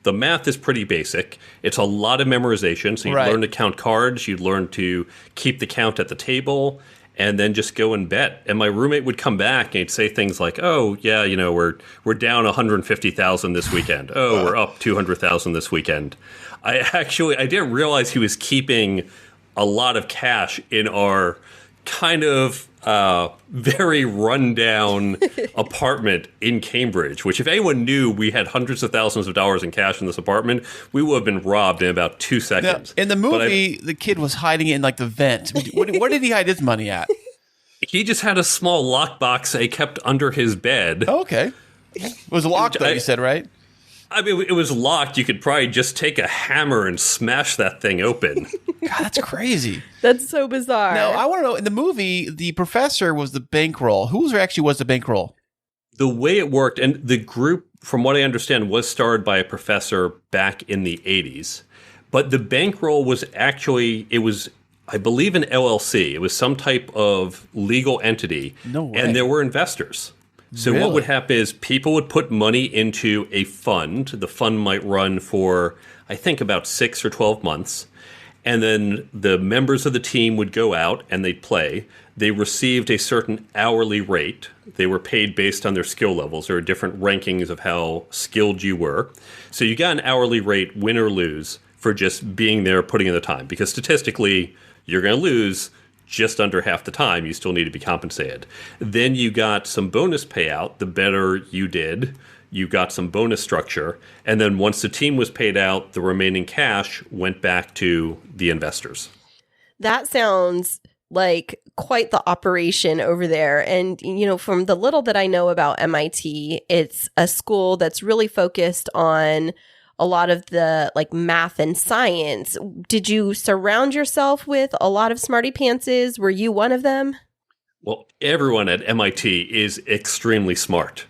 [SPEAKER 1] The math is pretty basic. It's a lot of memorization. So you learn to count cards. You learn to keep the count at the table and then just go and bet. And my roommate would come back and he'd say things like, oh, yeah, you know, we're down 150,000 this weekend. Oh, we're up 200,000 this weekend. I didn't realize he was keeping a lot of cash in our kind of very rundown apartment in Cambridge, which if anyone knew we had hundreds of thousands of dollars in cash in this apartment, we would have been robbed in about 2 seconds.
[SPEAKER 2] Now, in the movie, the kid was hiding it in like the vent. Where did he hide his money at?
[SPEAKER 1] He just had a small lockbox that he kept under his bed.
[SPEAKER 2] Oh, okay. It was locked though, you said, right?
[SPEAKER 1] I mean, it was locked. You could probably just take a hammer and smash that thing open.
[SPEAKER 2] God, that's crazy.
[SPEAKER 4] That's so bizarre.
[SPEAKER 2] Now, I want to know, in the movie, the professor was the bankroll. Who was the bankroll?
[SPEAKER 1] The way it worked, and the group, from what I understand, was started by a professor back in the 80s. But the bankroll was actually, I believe, an LLC. It was some type of legal entity.
[SPEAKER 2] No way.
[SPEAKER 1] And there were investors. So what would happen is people would put money into a fund. The fund might run for, I think, about 6 or 12 months. And then the members of the team would go out and they'd play. They received a certain hourly rate. They were paid based on their skill levels. There are different rankings of how skilled you were. So you got an hourly rate, win or lose, for just being there, putting in the time. Because statistically, you're going to lose just under half the time. You still need to be compensated. Then you got some bonus payout. The better you did, you got some bonus structure. And then once the team was paid out, the remaining cash went back to the investors.
[SPEAKER 4] That sounds like quite the operation over there. And, you know, from the little that I know about MIT, it's a school that's really focused on a lot of the like math and science. Did you surround yourself with a lot of smarty pantses? Were you one of them?
[SPEAKER 1] Well, everyone at MIT is extremely smart.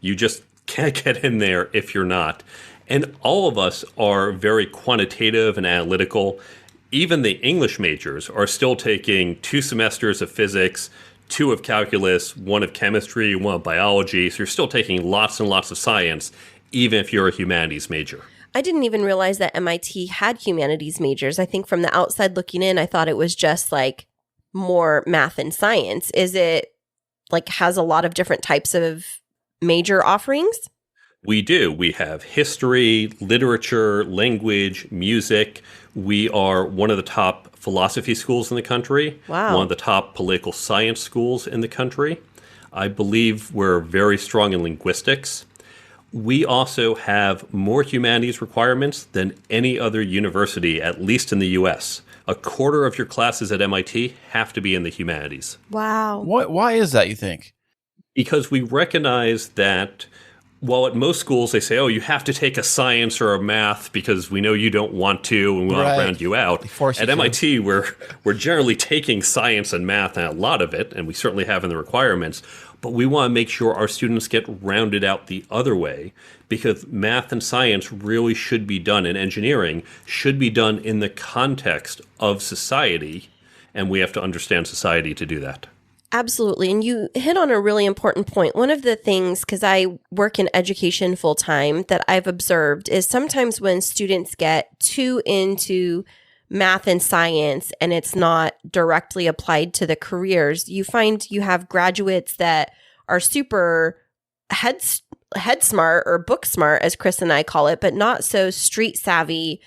[SPEAKER 1] You just can't get in there if you're not. And all of us are very quantitative and analytical. Even the English majors are still taking 2 semesters of physics, 2 of calculus, 1 of chemistry, 1 of biology. So you're still taking lots and lots of science, even if you're a humanities major.
[SPEAKER 4] I didn't even realize that MIT had humanities majors. I think from the outside looking in, I thought it was just like more math and science. Is it like has a lot of different types of major offerings?
[SPEAKER 1] We do. We have history, literature, language, music. We are one of the top philosophy schools in the country.
[SPEAKER 4] Wow.
[SPEAKER 1] One of the top political science schools in the country. I believe we're very strong in linguistics. We also have more humanities requirements than any other university, at least in the U.S. A quarter of your classes at MIT have to be in the humanities.
[SPEAKER 4] Wow.
[SPEAKER 2] Why is that, you think?
[SPEAKER 1] Because we recognize that While at most schools they say, oh, you have to take a science or a math because we know you don't want to and we want to round you out. At MIT, we're generally taking science and math, and a lot of it, and we certainly have in the requirements, but we want to make sure our students get rounded out the other way, because math and science really should be done, and engineering should be done in the context of society, and we have to understand society to do that.
[SPEAKER 4] Absolutely. And you hit on a really important point. One of the things, because I work in education full time, that I've observed is sometimes when students get too into math and science and it's not directly applied to the careers, you find you have graduates that are super head smart or book smart, as Kris and I call it, but not so street savvy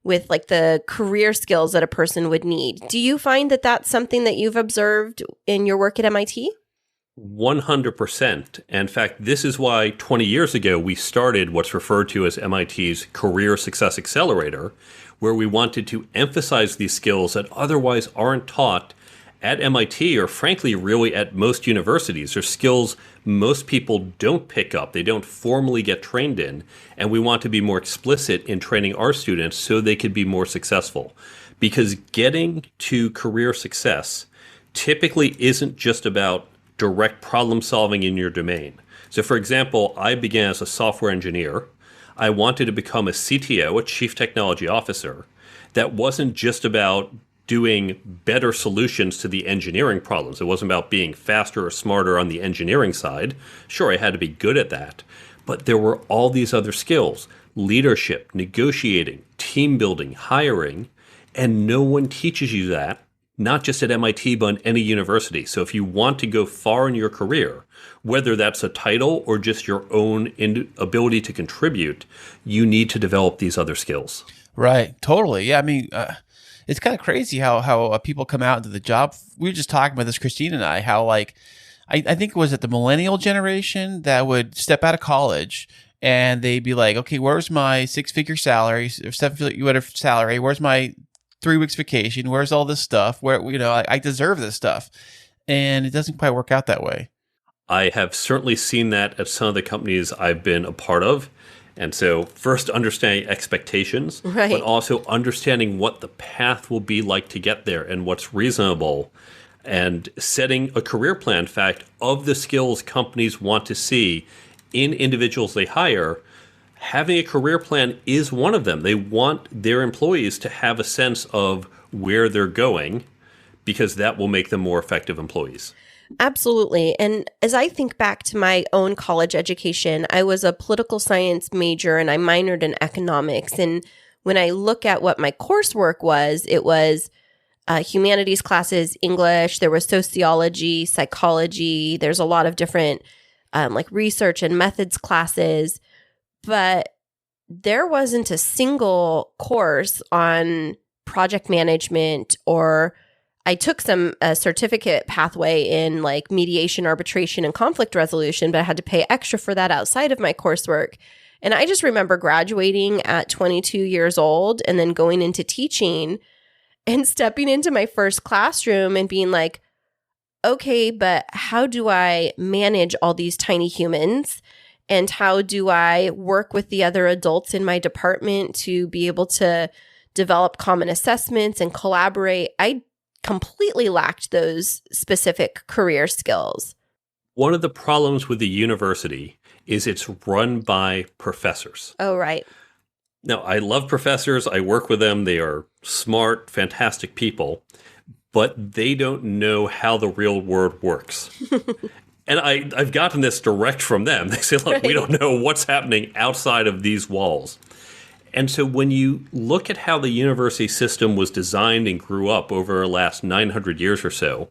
[SPEAKER 4] with like the career skills that a person would need. Do you find that that's something that you've observed in your work at MIT?
[SPEAKER 1] 100%. In fact, this is why 20 years ago we started what's referred to as MIT's Career Success Accelerator, where we wanted to emphasize these skills that otherwise aren't taught at MIT or frankly really at most universities. They're skills most people don't pick up. They don't formally get trained in. And we want to be more explicit in training our students so they could be more successful. Because getting to career success typically isn't just about direct problem solving in your domain. So for example, I began as a software engineer. I wanted to become a CTO, a Chief Technology Officer. That wasn't just about doing better solutions to the engineering problems. It wasn't about being faster or smarter on the engineering side. Sure, I had to be good at that. But there were all these other skills: leadership, negotiating, team building, hiring, and no one teaches you that, not just at MIT, but in any university. So if you want to go far in your career, whether that's a title or just your own ability to contribute, you need to develop these other skills.
[SPEAKER 2] Right. Totally. Yeah. I mean, it's kind of crazy how people come out into the job. We were just talking about this, Kristine and I, how like, I think it was at the millennial generation that would step out of college and they'd be like, okay, where's my 6-figure salary or 7-figure salary? Where's my 3 weeks vacation? Where's all this stuff? Where, I deserve this stuff. And it doesn't quite work out that way.
[SPEAKER 1] I have certainly seen that at some of the companies I've been a part of. And so first understanding expectations,
[SPEAKER 4] right,
[SPEAKER 1] but also understanding what the path will be like to get there and what's reasonable, and setting a career plan, in fact, of the skills companies want to see in individuals they hire. Having a career plan is one of them. They want their employees to have a sense of where they're going because that will make them more effective employees.
[SPEAKER 4] Absolutely. And as I think back to my own college education, I was a political science major and I minored in economics. And when I look at what my coursework was, it was humanities classes, English, there was sociology, psychology, there's a lot of different like research and methods classes, but there wasn't a single course on project management, or I took some certificate pathway in like mediation, arbitration, and conflict resolution, but I had to pay extra for that outside of my coursework. And I just remember graduating at 22 years old and then going into teaching and stepping into my first classroom and being like, okay, but how do I manage all these tiny humans? And how do I work with the other adults in my department to be able to develop common assessments and collaborate? I completely lacked those specific career skills.
[SPEAKER 1] One of the problems with the university is it's run by professors.
[SPEAKER 4] Oh, right.
[SPEAKER 1] Now, I love professors. I work with them. They are smart, fantastic people, but they don't know how the real world works. And I've gotten this direct from them. They say, look, right, we don't know what's happening outside of these walls. And so when you look at how the university system was designed and grew up over the last 900 years or so,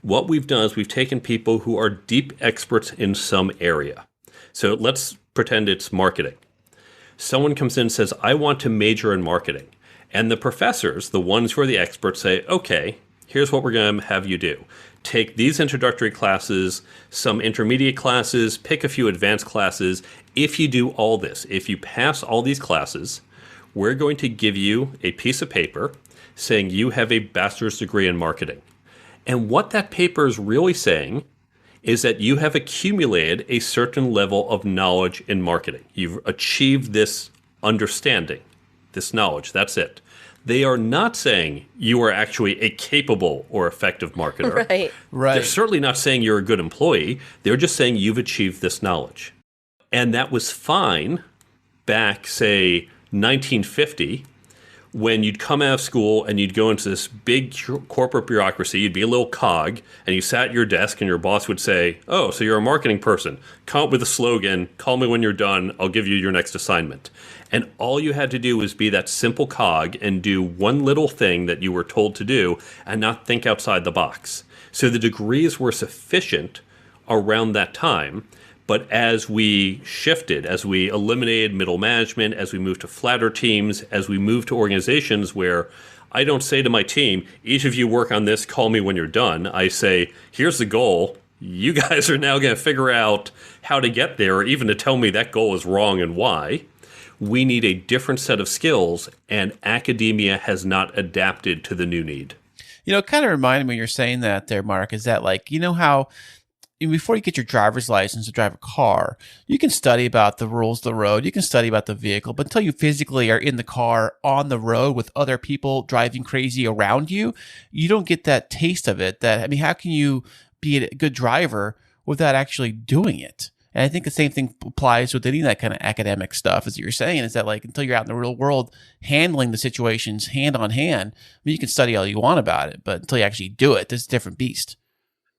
[SPEAKER 1] what we've done is we've taken people who are deep experts in some area. So let's pretend it's marketing. Someone comes in and says, I want to major in marketing. And the professors, the ones who are the experts, say, okay, here's what we're going to have you do. Take these introductory classes, some intermediate classes, pick a few advanced classes. If you do all this, if you pass all these classes, we're going to give you a piece of paper saying you have a bachelor's degree in marketing. And what that paper is really saying is that you have accumulated a certain level of knowledge in marketing. You've achieved this understanding, this knowledge. That's it. They are not saying you are actually a capable or effective marketer.
[SPEAKER 2] Right.
[SPEAKER 1] They're certainly not saying you're a good employee. They're just saying you've achieved this knowledge. And that was fine back, say, 1950, when you'd come out of school and you'd go into this big corporate bureaucracy. You'd be a little cog, and you sat at your desk, and your boss would say, "Oh, so you're a marketing person. Come up with a slogan. Call me when you're done. I'll give you your next assignment." And all you had to do was be that simple cog and do one little thing that you were told to do and not think outside the box. So the degrees were sufficient around that time. But as we shifted, as we eliminated middle management, as we moved to flatter teams, as we moved to organizations where I don't say to my team, each of you work on this, call me when you're done. I say, here's the goal. You guys are now going to figure out how to get there, or even to tell me that goal is wrong and why. We need a different set of skills, and academia has not adapted to the new need.
[SPEAKER 2] You know, it kind of reminded me when you're saying that there, Mark, is that like, you know how before you get your driver's license to drive a car, you can study about the rules of the road, you can study about the vehicle, but until you physically are in the car on the road with other people driving crazy around you, you don't get that taste of it. How can you be a good driver without actually doing it? And I think the same thing applies with any of that kind of academic stuff, as you're saying, is that like until you're out in the real world handling the situations hand on hand, you can study all you want about it, but until you actually do it, it's a different beast.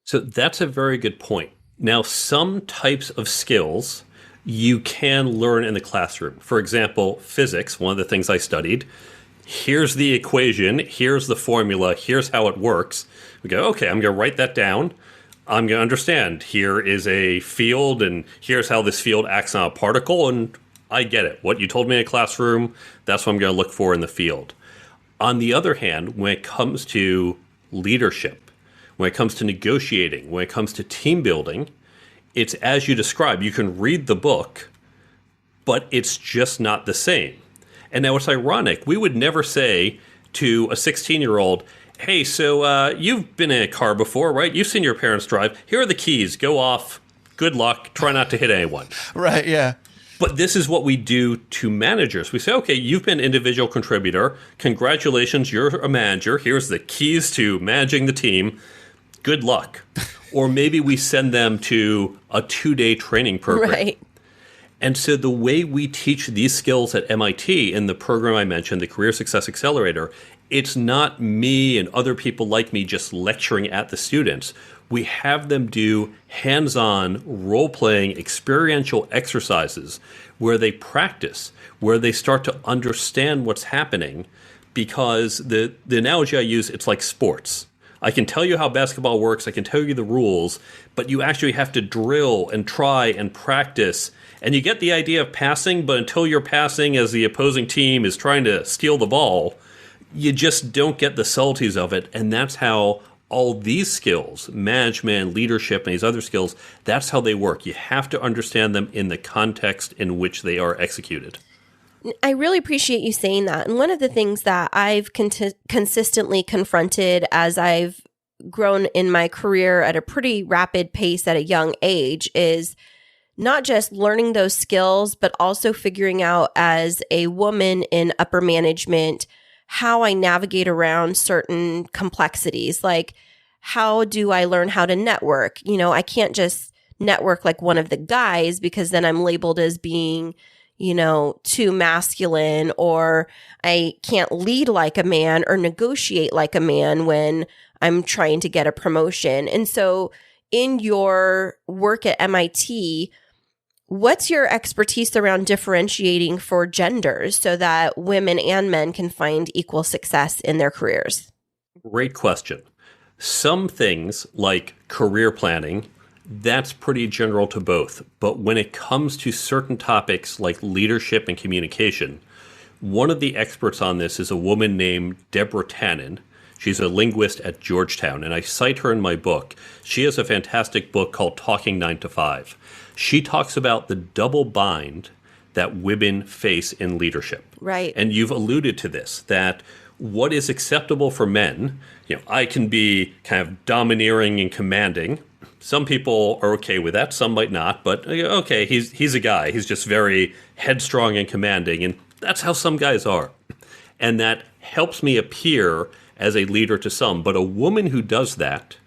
[SPEAKER 1] So that's a very good point. Now, some types of skills you can learn in the classroom. For example, physics, one of the things I studied. Here's the equation, here's the formula, here's how it works. We go, okay, I'm going to write that down. I'm going to understand. Here is a field, and here's how this field acts on a particle, and I get it. What you told me in a classroom, that's what I'm going to look for in the field. On the other hand, when it comes to leadership, when it comes to negotiating, when it comes to team building, it's as you describe. You can read the book, but it's just not the same. And now it's ironic. We would never say to a 16-year-old, hey, so you've been in a car before, right? You've seen your parents drive. Here are the keys. Go off. Good luck. Try not to hit anyone.
[SPEAKER 2] Right, yeah.
[SPEAKER 1] But this is what we do to managers. We say, okay, you've been an individual contributor. Congratulations, you're a manager. Here's the keys to managing the team. Good luck. Or maybe we send them to a 2-day training program.
[SPEAKER 4] Right.
[SPEAKER 1] And so the way we teach these skills at MIT in the program I mentioned, the Career Success Accelerator, it's not me and other people like me just lecturing at the students. We have them do hands-on, role-playing, experiential exercises where they practice, where they start to understand what's happening, because the analogy I use, it's like sports. I can tell you how basketball works, I can tell you the rules, but you actually have to drill and try and practice. And you get the idea of passing, but until you're passing as the opposing team is trying to steal the ball, you just don't get the subtleties of it. And that's how all these skills, management, leadership, and these other skills, that's how they work. You have to understand them in the context in which they are executed.
[SPEAKER 4] I really appreciate you saying that. And one of the things that I've consistently confronted as I've grown in my career at a pretty rapid pace at a young age is not just learning those skills, but also figuring out as a woman in upper management how I navigate around certain complexities. Like, how do I learn how to network? You know, I can't just network like one of the guys because then I'm labeled as being, you know, too masculine, or I can't lead like a man or negotiate like a man when I'm trying to get a promotion. And so in your work at MIT, what's your expertise around differentiating for genders so that women and men can find equal success in their careers?
[SPEAKER 1] Great question. Some things like career planning, that's pretty general to both. But when it comes to certain topics like leadership and communication, one of the experts on this is a woman named Deborah Tannen. She's a linguist at Georgetown, and I cite her in my book. She has a fantastic book called Talking 9 to 5. She talks about the double bind that women face in leadership.
[SPEAKER 4] Right.
[SPEAKER 1] And you've alluded to this, that what is acceptable for men, you know, I can be kind of domineering and commanding, Some people are okay with that, some might not, but okay, he's a guy. He's just very headstrong and commanding, and that's how some guys are. And that helps me appear as a leader to some. But a woman who does that,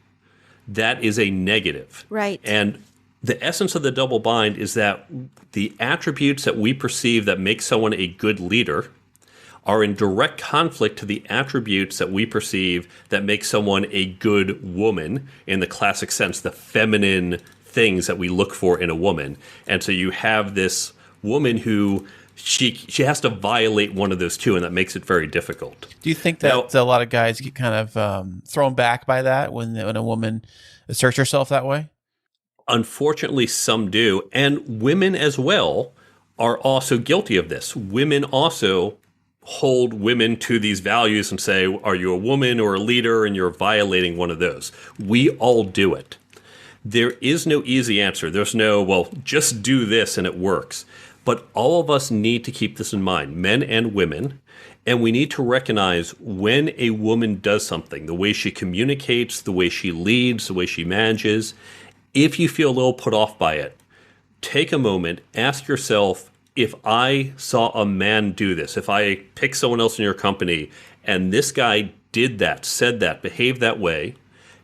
[SPEAKER 1] that is a negative.
[SPEAKER 4] Right.
[SPEAKER 1] And the essence of the double bind is that the attributes that we perceive that make someone a good leader are in direct conflict to the attributes that we perceive that make someone a good woman, in the classic sense, the feminine things that we look for in a woman. And so you have this woman who she has to violate one of those two, and that makes it very difficult.
[SPEAKER 2] Do you think that a lot of guys get kind of thrown back by that when a woman asserts herself that way?
[SPEAKER 1] Unfortunately, some do. And women as well are also guilty of this. Women also hold women to these values and say, are you a woman or a leader? And you're violating one of those. We all do it. There is no easy answer. There's no, well, just do this and it works. But all of us need to keep this in mind, men and women, and we need to recognize when a woman does something, the way she communicates, the way she leads, the way she manages. If you feel a little put off by it, take a moment, ask yourself, if I saw a man do this, if I pick someone else in your company and this guy did that, said that, behaved that way,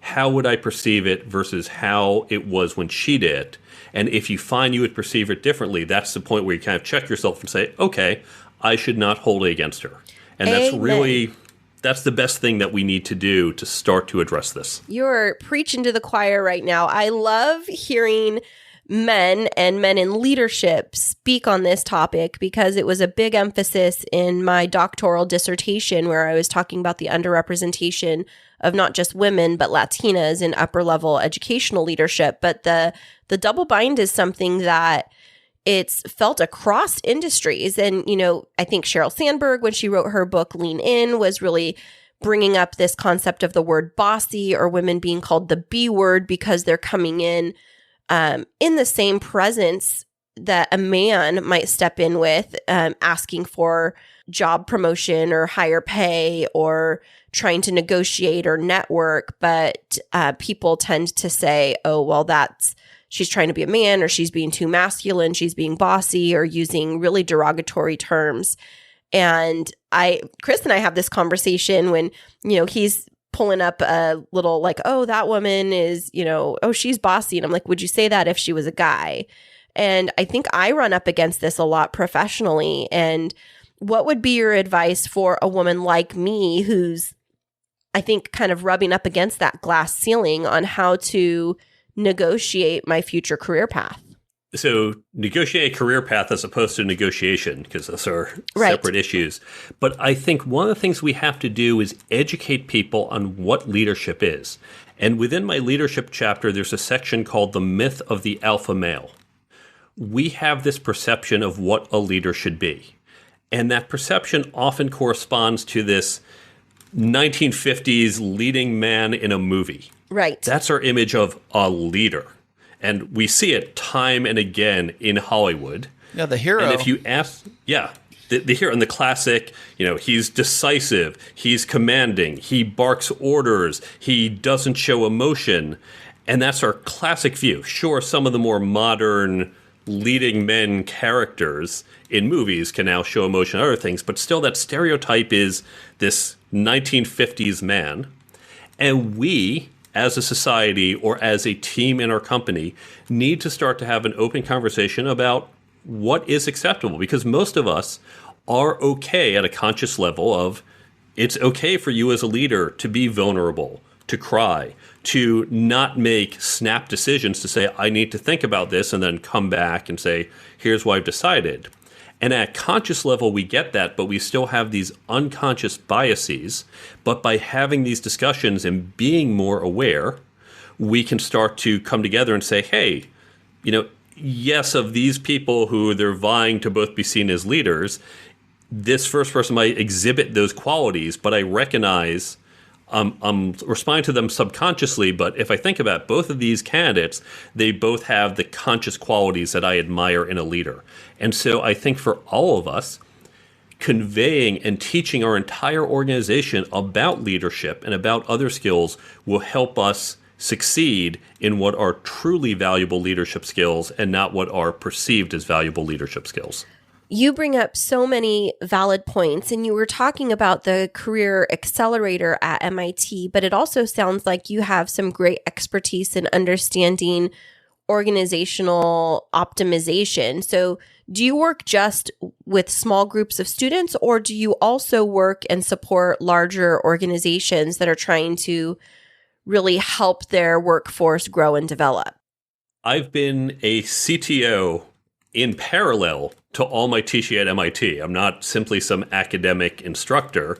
[SPEAKER 1] how would I perceive it versus how it was when she did it? And if you find you would perceive it differently, that's the point where you kind of check yourself and say, okay, I should not hold it against her. And that's the best thing that we need to do to start to address this.
[SPEAKER 4] You're preaching to the choir right now. I love hearing men and men in leadership speak on this topic because it was a big emphasis in my doctoral dissertation where I was talking about the underrepresentation of not just women, but Latinas in upper level educational leadership. But the double bind is something that it's felt across industries. And, I think Sheryl Sandberg, when she wrote her book, Lean In, was really bringing up this concept of the word bossy or women being called the B word because they're coming in the same presence that a man might step in with, asking for job promotion or higher pay or trying to negotiate or network. But people tend to say, oh, well, she's trying to be a man, or she's being too masculine, she's being bossy, or using really derogatory terms. And Kris and I have this conversation when, he's pulling up a little like, oh, that woman is, oh, she's bossy. And I'm like, would you say that if she was a guy? And I think I run up against this a lot professionally. And what would be your advice for a woman like me who's, I think, kind of rubbing up against that glass ceiling on how to negotiate my future career path?
[SPEAKER 1] So negotiate a career path as opposed to negotiation, because those are separate issues. But I think one of the things we have to do is educate people on what leadership is. And within my leadership chapter, there's a section called The Myth of the Alpha Male. We have this perception of what a leader should be. And that perception often corresponds to this 1950s leading man in a movie.
[SPEAKER 4] Right.
[SPEAKER 1] That's our image of a leader. And we see it time and again in Hollywood.
[SPEAKER 2] Yeah, the hero.
[SPEAKER 1] And if you ask, the hero in the classic, he's decisive, he's commanding, he barks orders, he doesn't show emotion. And that's our classic view. Sure, some of the more modern leading men characters in movies can now show emotion and other things, but still that stereotype is this 1950s man. And we, as a society or as a team in our company, need to start to have an open conversation about what is acceptable, because most of us are okay at a conscious level of it's okay for you as a leader to be vulnerable, to cry, to not make snap decisions, to say, I need to think about this, and then come back and say, here's what I've decided. And at a conscious level, we get that, but we still have these unconscious biases. But by having these discussions and being more aware, we can start to come together and say, hey, yes, of these people who they're vying to both be seen as leaders, this first person might exhibit those qualities, but I recognize I'm responding to them subconsciously, but if I think about both of these candidates, they both have the conscious qualities that I admire in a leader. And so I think for all of us, conveying and teaching our entire organization about leadership and about other skills will help us succeed in what are truly valuable leadership skills and not what are perceived as valuable leadership skills.
[SPEAKER 4] You bring up so many valid points, and you were talking about the Career Accelerator at MIT, but it also sounds like you have some great expertise in understanding organizational optimization. So do you work just with small groups of students, or do you also work and support larger organizations that are trying to really help their workforce grow and develop?
[SPEAKER 1] I've been a CTO in parallel to all my teaching at MIT. I'm not simply some academic instructor.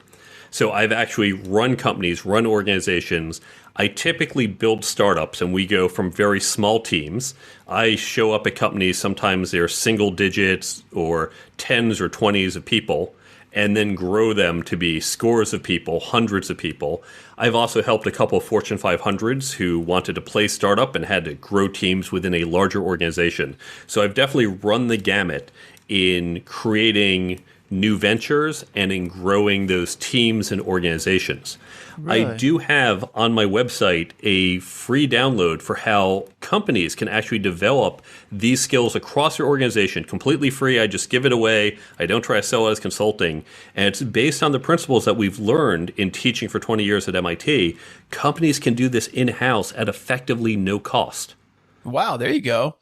[SPEAKER 1] So I've actually run companies, run organizations. I typically build startups, and we go from very small teams. I show up at companies, sometimes they're single digits or tens or 20s of people, and then grow them to be scores of people, hundreds of people. I've also helped a couple of Fortune 500s who wanted to play startup and had to grow teams within a larger organization. So I've definitely run the gamut in creating new ventures and in growing those teams and organizations.
[SPEAKER 2] Really?
[SPEAKER 1] I do have on my website a free download for how companies can actually develop these skills across your organization, completely free. I just give it away. I don't try to sell it as consulting. And it's based on the principles that we've learned in teaching for 20 years at MIT. Companies can do this in-house at effectively no cost.
[SPEAKER 2] Wow, there you go.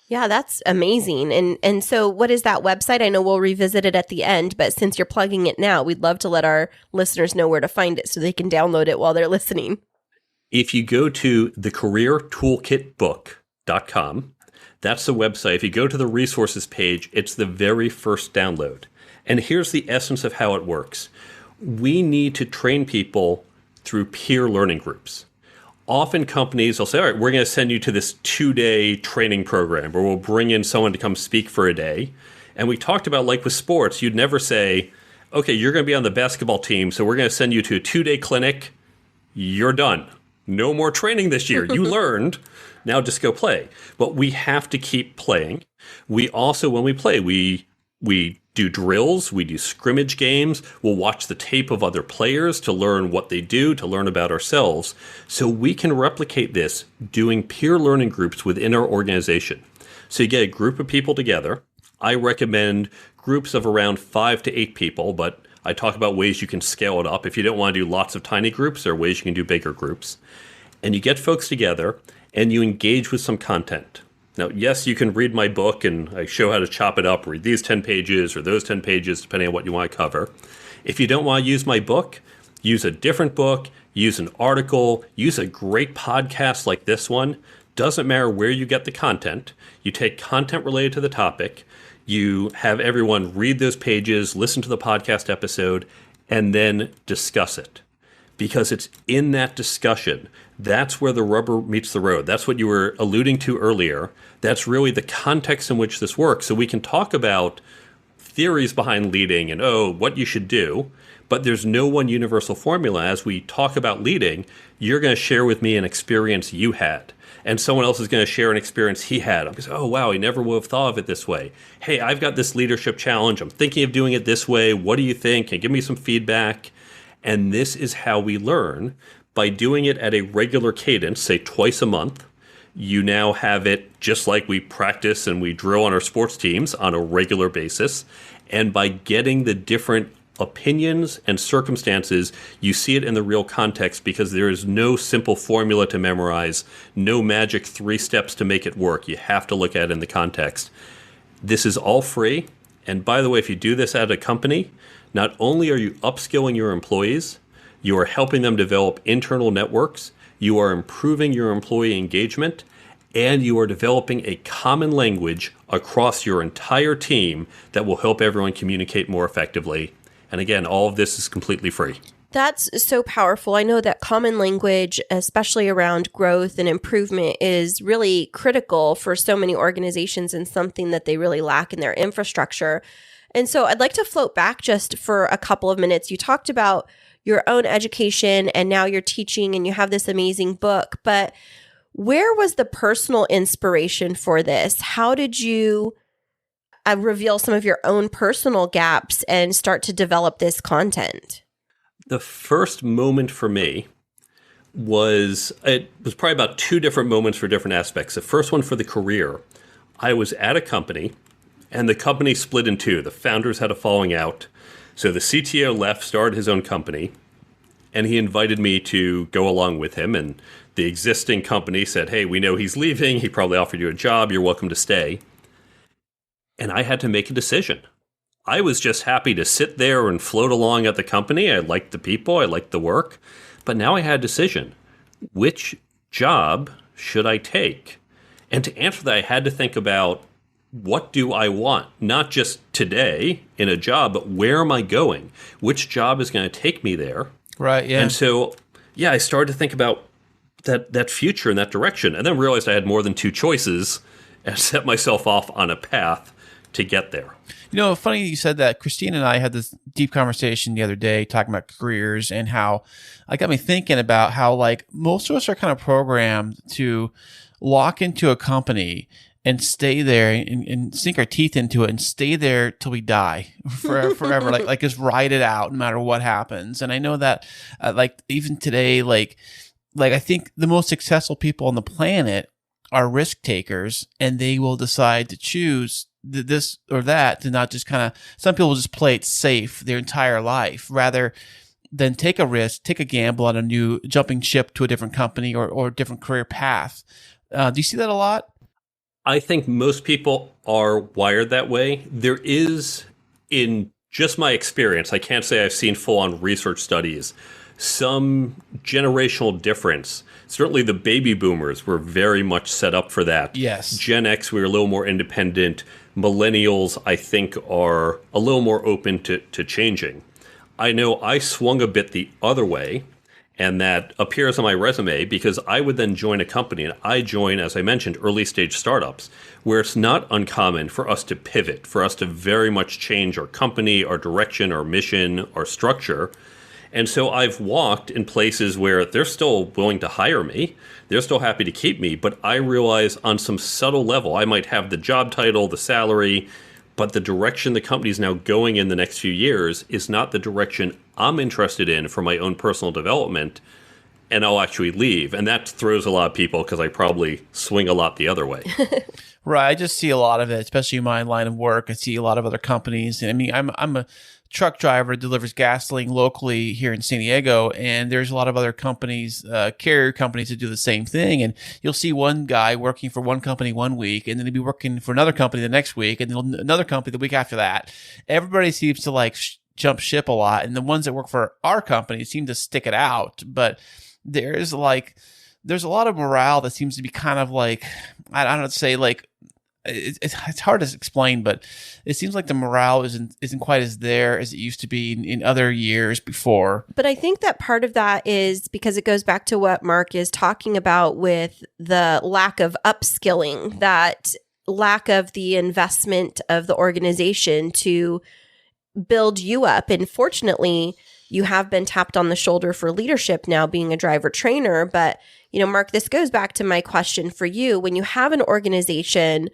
[SPEAKER 4] Yeah, that's amazing. And so what is that website? I know we'll revisit it at the end, but since you're plugging it now, we'd love to let our listeners know where to find it so they can download it while they're listening.
[SPEAKER 1] If you go to the careertoolkitbook.com, that's the website. If you go to the resources page, it's the very first download. And here's the essence of how it works. We need to train people through peer learning groups. Often companies will say, all right, we're going to send you to this 2-day training program, or we'll bring in someone to come speak for a day. And we talked about, like with sports, you'd never say, okay, you're going to be on the basketball team, so we're going to send you to a 2-day clinic. You're done. No more training this year. You learned. Now just go play. But we have to keep playing. We also, when we play, we do drills, we do scrimmage games, we'll watch the tape of other players to learn what they do, to learn about ourselves. So we can replicate this doing peer learning groups within our organization. So you get a group of people together. I recommend groups of around 5 to 8 people, but I talk about ways you can scale it up. If you don't want to do lots of tiny groups, there are ways you can do bigger groups. And you get folks together and you engage with some content. Now, yes, you can read my book, and I show how to chop it up, read these 10 pages or those 10 pages, depending on what you want to cover. If you don't want to use my book, use a different book, use an article, use a great podcast like this one. Doesn't matter where you get the content. You take content related to the topic, you have everyone read those pages, listen to the podcast episode, and then discuss it. Because it's in that discussion, that's where the rubber meets the road. That's what you were alluding to earlier. That's really the context in which this works. So we can talk about theories behind leading and, what you should do, but there's no one universal formula. As we talk about leading, you're going to share with me an experience you had, and someone else is going to share an experience he had. I'm going to say, oh, wow, I never would have thought of it this way. Hey, I've got this leadership challenge. I'm thinking of doing it this way. What do you think? Can you give me some feedback? And this is how we learn. By doing it at a regular cadence, say twice a month, you now have it just like we practice and we drill on our sports teams on a regular basis. And by getting the different opinions and circumstances, you see it in the real context, because there is no simple formula to memorize, no magic 3 steps to make it work. You have to look at it in the context. This is all free. And by the way, if you do this at a company, not only are you upskilling your employees, you are helping them develop internal networks, you are improving your employee engagement, and you are developing a common language across your entire team that will help everyone communicate more effectively. And again, all of this is completely free.
[SPEAKER 4] That's so powerful. I know that common language, especially around growth and improvement, is really critical for so many organizations and something that they really lack in their infrastructure. And so I'd like to float back just for a couple of minutes. You talked about your own education, and now you're teaching and you have this amazing book, but where was the personal inspiration for this? How did you reveal some of your own personal gaps and start to develop this content?
[SPEAKER 1] The first moment for me was probably about two different moments for different aspects. The first one for the career, I was at a company, and the company split in two. The founders had a falling out. So the CTO left, started his own company, and he invited me to go along with him. And the existing company said, hey, we know he's leaving. He probably offered you a job. You're welcome to stay. And I had to make a decision. I was just happy to sit there and float along at the company. I liked the people. I liked the work. But now I had a decision. Which job should I take? And to answer that, I had to think about, what do I want? Not just today in a job, but where am I going? Which job is going to take me there?
[SPEAKER 2] Right, yeah.
[SPEAKER 1] And so, yeah, I started to think about that future and that direction, and then realized I had more than two choices and set myself off on a path to get there.
[SPEAKER 2] You know, funny you said that. Kristine and I had this deep conversation the other day talking about careers, and how it got me thinking about how, like, most of us are kind of programmed to lock into a company and stay there and sink our teeth into it and stay there till we die forever. like just ride it out no matter what happens. And I know that like even today, like I think the most successful people on the planet are risk takers, and they will decide to choose this or that, to not just kind of, some people just play it safe their entire life rather than take a risk, take a gamble on a new jumping ship to a different company or a different career path. Do you see that a lot?
[SPEAKER 1] I think most people are wired that way. There is, in just my experience, I can't say I've seen full-on research studies, some generational difference. Certainly the baby boomers were very much set up for that.
[SPEAKER 2] Yes.
[SPEAKER 1] Gen X, we were a little more independent. Millennials, I think, are a little more open to changing. I know I swung a bit the other way, and that appears on my resume because I would then join a company, and I join, as I mentioned, early stage startups, where it's not uncommon for us to pivot, for us to very much change our company, our direction, our mission, our structure. And so I've walked in places where they're still willing to hire me, they're still happy to keep me, but I realize on some subtle level, I might have the job title, the salary, but the direction the company is now going in the next few years is not the direction I'm interested in for my own personal development, and I'll actually leave. And that throws a lot of people because I probably swing a lot the other way.
[SPEAKER 2] Right. I just see a lot of it, especially in my line of work. I see a lot of other companies. And I mean, I'm a truck driver that delivers gasoline locally here in San Diego, and there's a lot of other companies, carrier companies, that do the same thing. And you'll see one guy working for one company one week, and then he'll be working for another company the next week, and then another company the week after that. Everybody seems to like jump ship a lot, and the ones that work for our company seem to stick it out. But there's a lot of morale that seems to be kind of like, I don't know, say like, it's hard to explain, but it seems like the morale isn't quite as there as it used to be in other years before.
[SPEAKER 4] But I think that part of that is because it goes back to what Mark is talking about with the lack of upskilling, that lack of the investment of the organization to build you up. And fortunately, you have been tapped on the shoulder for leadership now, being a driver trainer. But, you know, Mark, this goes back to my question for you. When you have an organization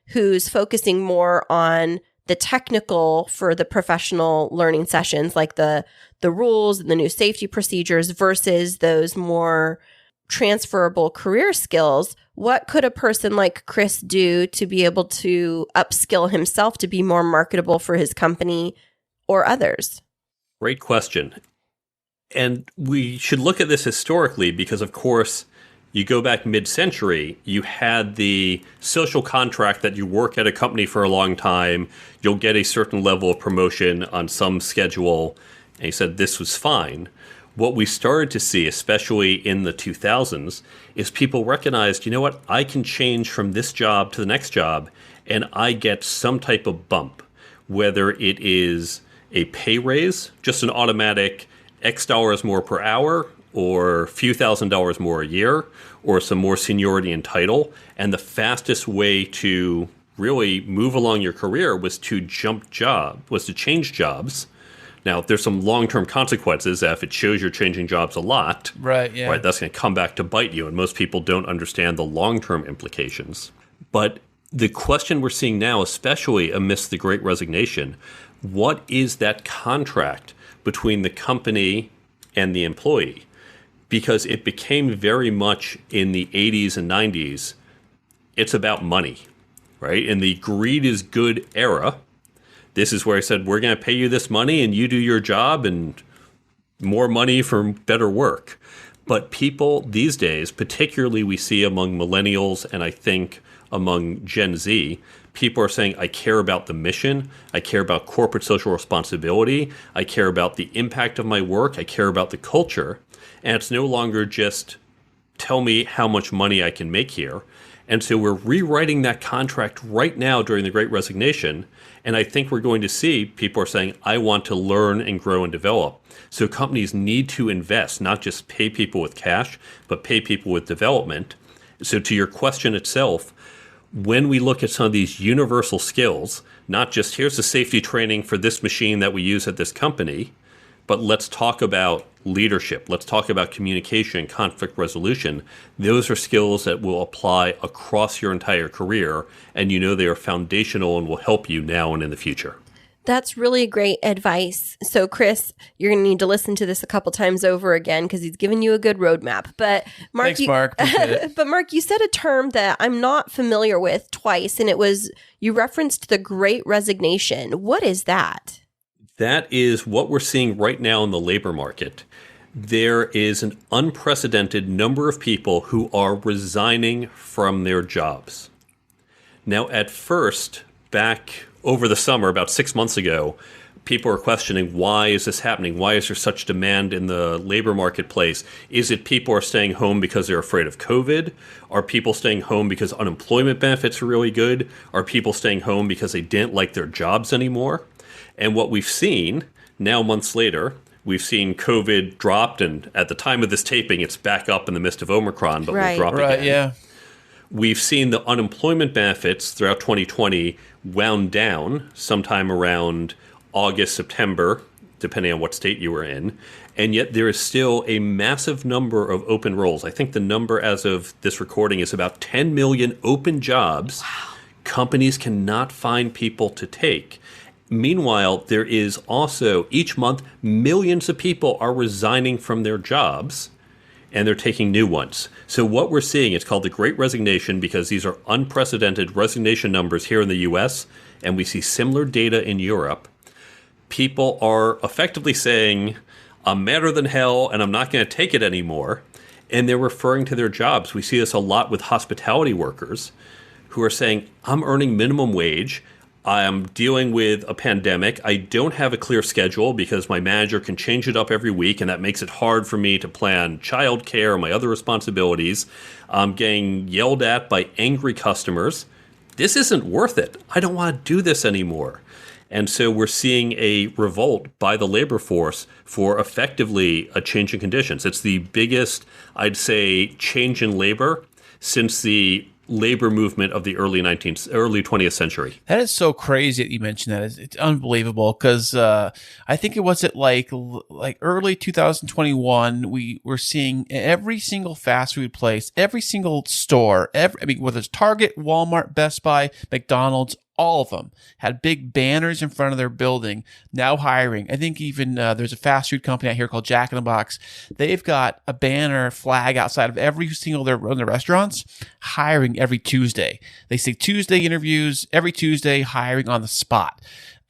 [SPEAKER 4] who's focusing more on the technical for the professional learning sessions, like the rules and the new safety procedures versus those more transferable career skills, what could a person like Kris do to be able to upskill himself to be more marketable for his company or others?
[SPEAKER 1] Great question. And we should look at this historically because, of course, you go back mid-century, you had the social contract that you work at a company for a long time, you'll get a certain level of promotion on some schedule, and he said this was fine. What we started to see, especially in the 2000s, is people recognized, you know what, I can change from this job to the next job, and I get some type of bump, whether it is a pay raise, just an automatic X dollars more per hour, or a few $1,000s more a year, or some more seniority and title. And the fastest way to really move along your career was to change jobs. Now, there's some long-term consequences. If it shows you're changing jobs a lot,
[SPEAKER 2] right,
[SPEAKER 1] that's going to come back to bite you. And most people don't understand the long-term implications. But the question we're seeing now, especially amidst the Great Resignation, what is that contract between the company and the employee? because it became very much in the 80s and 90s, it's about money, right? In the greed is good era, this is where I said, we're going to pay you this money and you do your job and more money for better work. But people these days, particularly we see among millennials and I think among Gen Z, people are saying, I care about the mission, I care about corporate social responsibility, I care about the impact of my work, I care about the culture. And it's no longer just tell me how much money I can make here. And so we're rewriting that contract right now during the Great Resignation. And I think we're going to see people are saying, I want to learn and grow and develop. So companies need to invest, not just pay people with cash, but pay people with development. So to your question itself, when we look at some of these universal skills, not just here's the safety training for this machine that we use at this company, but let's talk about leadership. Let's talk about communication, conflict resolution. Those are skills that will apply across your entire career, and you know they are foundational and will help you now and in the future.
[SPEAKER 4] That's really great advice. So, Kris, you're going to need to listen to this a couple times over again because he's given you a good roadmap. But Mark,
[SPEAKER 2] Thanks, Mark. Appreciate it.
[SPEAKER 4] But Mark, you said a term that I'm not familiar with twice, and it was you referenced the Great Resignation. What is that?
[SPEAKER 1] That is what we're seeing right now in the labor market. There is an unprecedented number of people who are resigning from their jobs. Now, at first, back over the summer, about 6 months ago, people were questioning, why is this happening? Why is there such demand in the labor marketplace? Is it people are staying home because they're afraid of COVID? Are people staying home because unemployment benefits are really good? Are people staying home because they didn't like their jobs anymore? And what we've seen, now months later, we've seen COVID dropped, and at the time of this taping, it's back up in the midst of Omicron, but will drop again.
[SPEAKER 2] Yeah.
[SPEAKER 1] We've seen the unemployment benefits throughout 2020 wound down sometime around August, September, depending on what state you were in. And yet there is still a massive number of open roles. I think the number as of this recording is about 10 million open jobs. Wow. Companies cannot find people to take. Meanwhile, there is also, each month, millions of people are resigning from their jobs, and they're taking new ones. So what we're seeing, it's called the Great Resignation because these are unprecedented resignation numbers here in the US, and we see similar data in Europe. People are effectively saying, I'm madder than hell, and I'm not going to take it anymore. And they're referring to their jobs. We see this a lot with hospitality workers who are saying, I'm earning minimum wage. I'm dealing with a pandemic. I don't have a clear schedule because my manager can change it up every week, and that makes it hard for me to plan childcare and my other responsibilities. I'm getting yelled at by angry customers. This isn't worth it. I don't want to do this anymore. And so we're seeing a revolt by the labor force for effectively a change in conditions. It's the biggest, I'd say, change in labor since the labor movement of the early 20th century.
[SPEAKER 2] That is so crazy that you mentioned that. It's unbelievable because I think it was at like early 2021, we were seeing every single fast food place, every single store, whether it's Target, Walmart, Best Buy, McDonald's, all of them had big banners in front of their building now hiring. I think even there's a fast food company out here called Jack in the Box. They've got a banner flag outside of every single of their restaurants hiring every Tuesday. They say Tuesday interviews, every Tuesday hiring on the spot.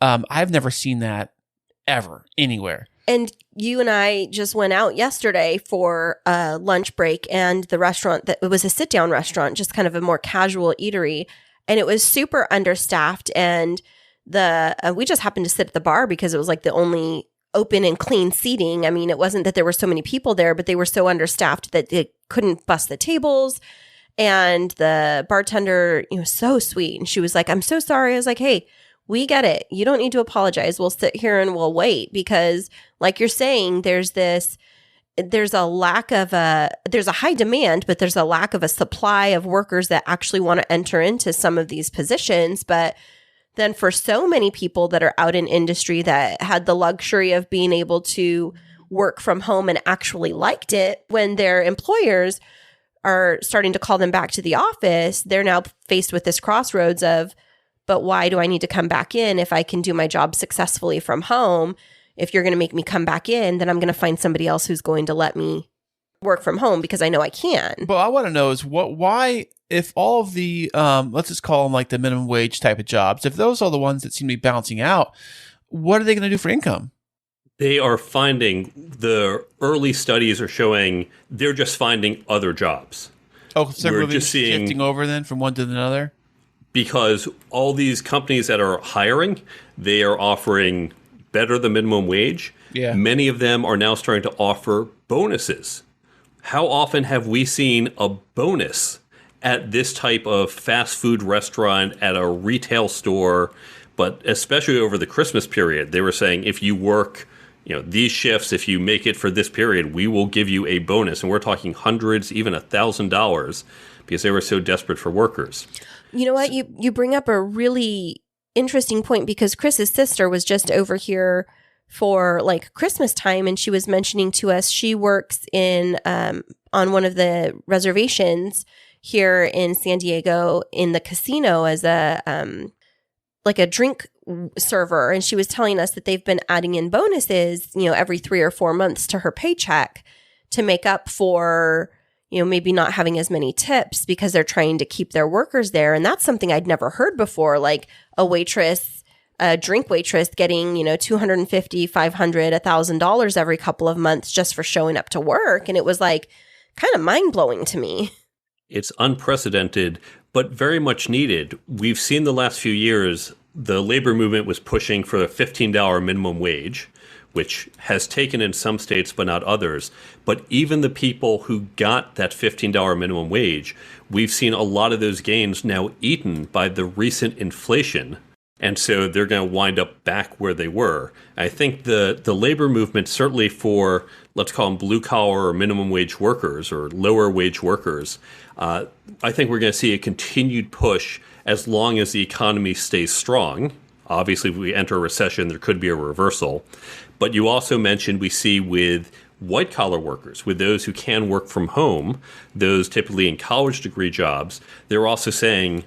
[SPEAKER 2] I've never seen that ever anywhere.
[SPEAKER 4] And you and I just went out yesterday for a lunch break, and the restaurant, it was a sit-down restaurant, just kind of a more casual eatery. And it was super understaffed, and we just happened to sit at the bar because it was like the only open and clean seating. I mean, it wasn't that there were so many people there, but they were so understaffed that they couldn't bust the tables. And the bartender, so sweet. And she was like, I'm so sorry. I was like, hey, we get it. You don't need to apologize. We'll sit here and we'll wait because like you're saying, there's a high demand, but there's a lack of a supply of workers that actually want to enter into some of these positions. But then for so many people that are out in industry that had the luxury of being able to work from home and actually liked it, when their employers are starting to call them back to the office, they're now faced with this crossroads of, but why do I need to come back in if I can do my job successfully from home? If you're going to make me come back in, then I'm going to find somebody else who's going to let me work from home because I know I can.
[SPEAKER 2] But I want to know is why, if all of the, let's just call them like the minimum wage type of jobs, if those are the ones that seem to be balancing out, what are they going to do for income?
[SPEAKER 1] They are finding, the early studies are showing they're just finding other jobs.
[SPEAKER 2] Oh, so
[SPEAKER 1] We're
[SPEAKER 2] we're
[SPEAKER 1] just
[SPEAKER 2] shifting over then from one to another?
[SPEAKER 1] Because all these companies that are hiring, they are offering better than minimum wage.
[SPEAKER 2] Yeah.
[SPEAKER 1] Many of them are now starting to offer bonuses. How often have we seen a bonus at this type of fast food restaurant, at a retail store? But especially over the Christmas period, they were saying if you work, these shifts, if you make it for this period, we will give you a bonus. And we're talking hundreds, even $1,000, because they were so desperate for workers.
[SPEAKER 4] You know what? You bring up a really interesting point, because Chris's sister was just over here for like Christmas time, and she was mentioning to us she works in on one of the reservations here in San Diego in the casino as a like a drink server, and she was telling us that they've been adding in bonuses, every 3 or 4 months to her paycheck to make up for maybe not having as many tips, because they're trying to keep their workers there. And that's something I'd never heard before, like a drink waitress getting, $250, $500, $1,000 every couple of months just for showing up to work. And it was like kind of mind-blowing to me.
[SPEAKER 1] It's unprecedented, but very much needed. We've seen the last few years, the labor movement was pushing for a $15 minimum wage, which has taken in some states but not others. But even the people who got that $15 minimum wage, we've seen a lot of those gains now eaten by the recent inflation. And so they're going to wind up back where they were. I think the labor movement, certainly for, let's call them blue-collar or minimum wage workers or lower wage workers, I think we're going to see a continued push as long as the economy stays strong. Obviously, if we enter a recession, there could be a reversal. But you also mentioned we see with white-collar workers, with those who can work from home, those typically in college degree jobs, they're also saying,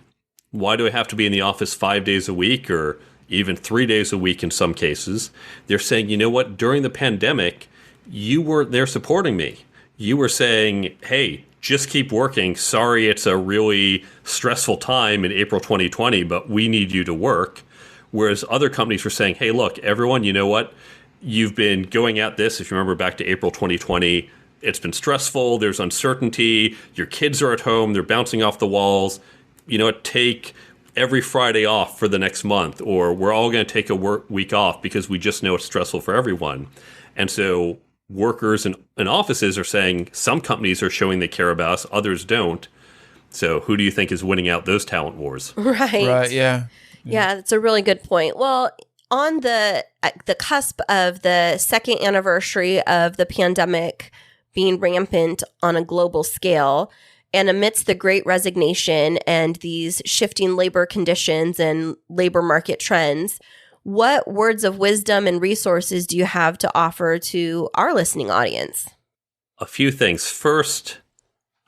[SPEAKER 1] why do I have to be in the office 5 days a week or even 3 days a week in some cases? They're saying, you know what, during the pandemic, you weren't there supporting me. You were saying, hey, just keep working. Sorry, it's a really stressful time in April 2020, but we need you to work. Whereas other companies were saying, hey, look, everyone, you know what? You've been going at this, if you remember back to April 2020, it's been stressful, there's uncertainty, your kids are at home, they're bouncing off the walls. You know what, take every Friday off for the next month, or we're all going to take a week off because we just know it's stressful for everyone. And so workers and offices are saying some companies are showing they care about us, others don't. So who do you think is winning out those talent wars?
[SPEAKER 4] Right,
[SPEAKER 2] yeah.
[SPEAKER 4] Yeah, that's a really good point. Well, on the cusp of the second anniversary of the pandemic being rampant on a global scale, and amidst the Great Resignation and these shifting labor conditions and labor market trends, what words of wisdom and resources do you have to offer to our listening audience?
[SPEAKER 1] A few things. First,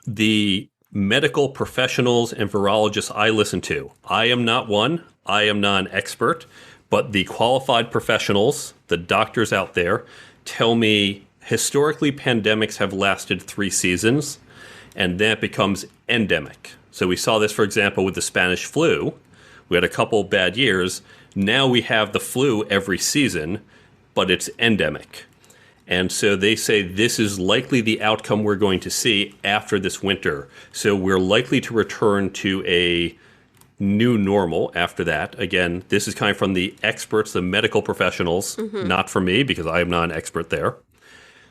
[SPEAKER 1] the medical professionals and virologists I listen to. I am not one. I am not an expert. But the qualified professionals, the doctors out there, tell me historically pandemics have lasted 3 seasons, and then it becomes endemic. So we saw this, for example, with the Spanish flu. We had a couple bad years. Now we have the flu every season, but it's endemic. And so they say this is likely the outcome we're going to see after this winter. So we're likely to return to a new normal after that. Again, this is coming from the experts, the medical professionals, not from me because I am not an expert there.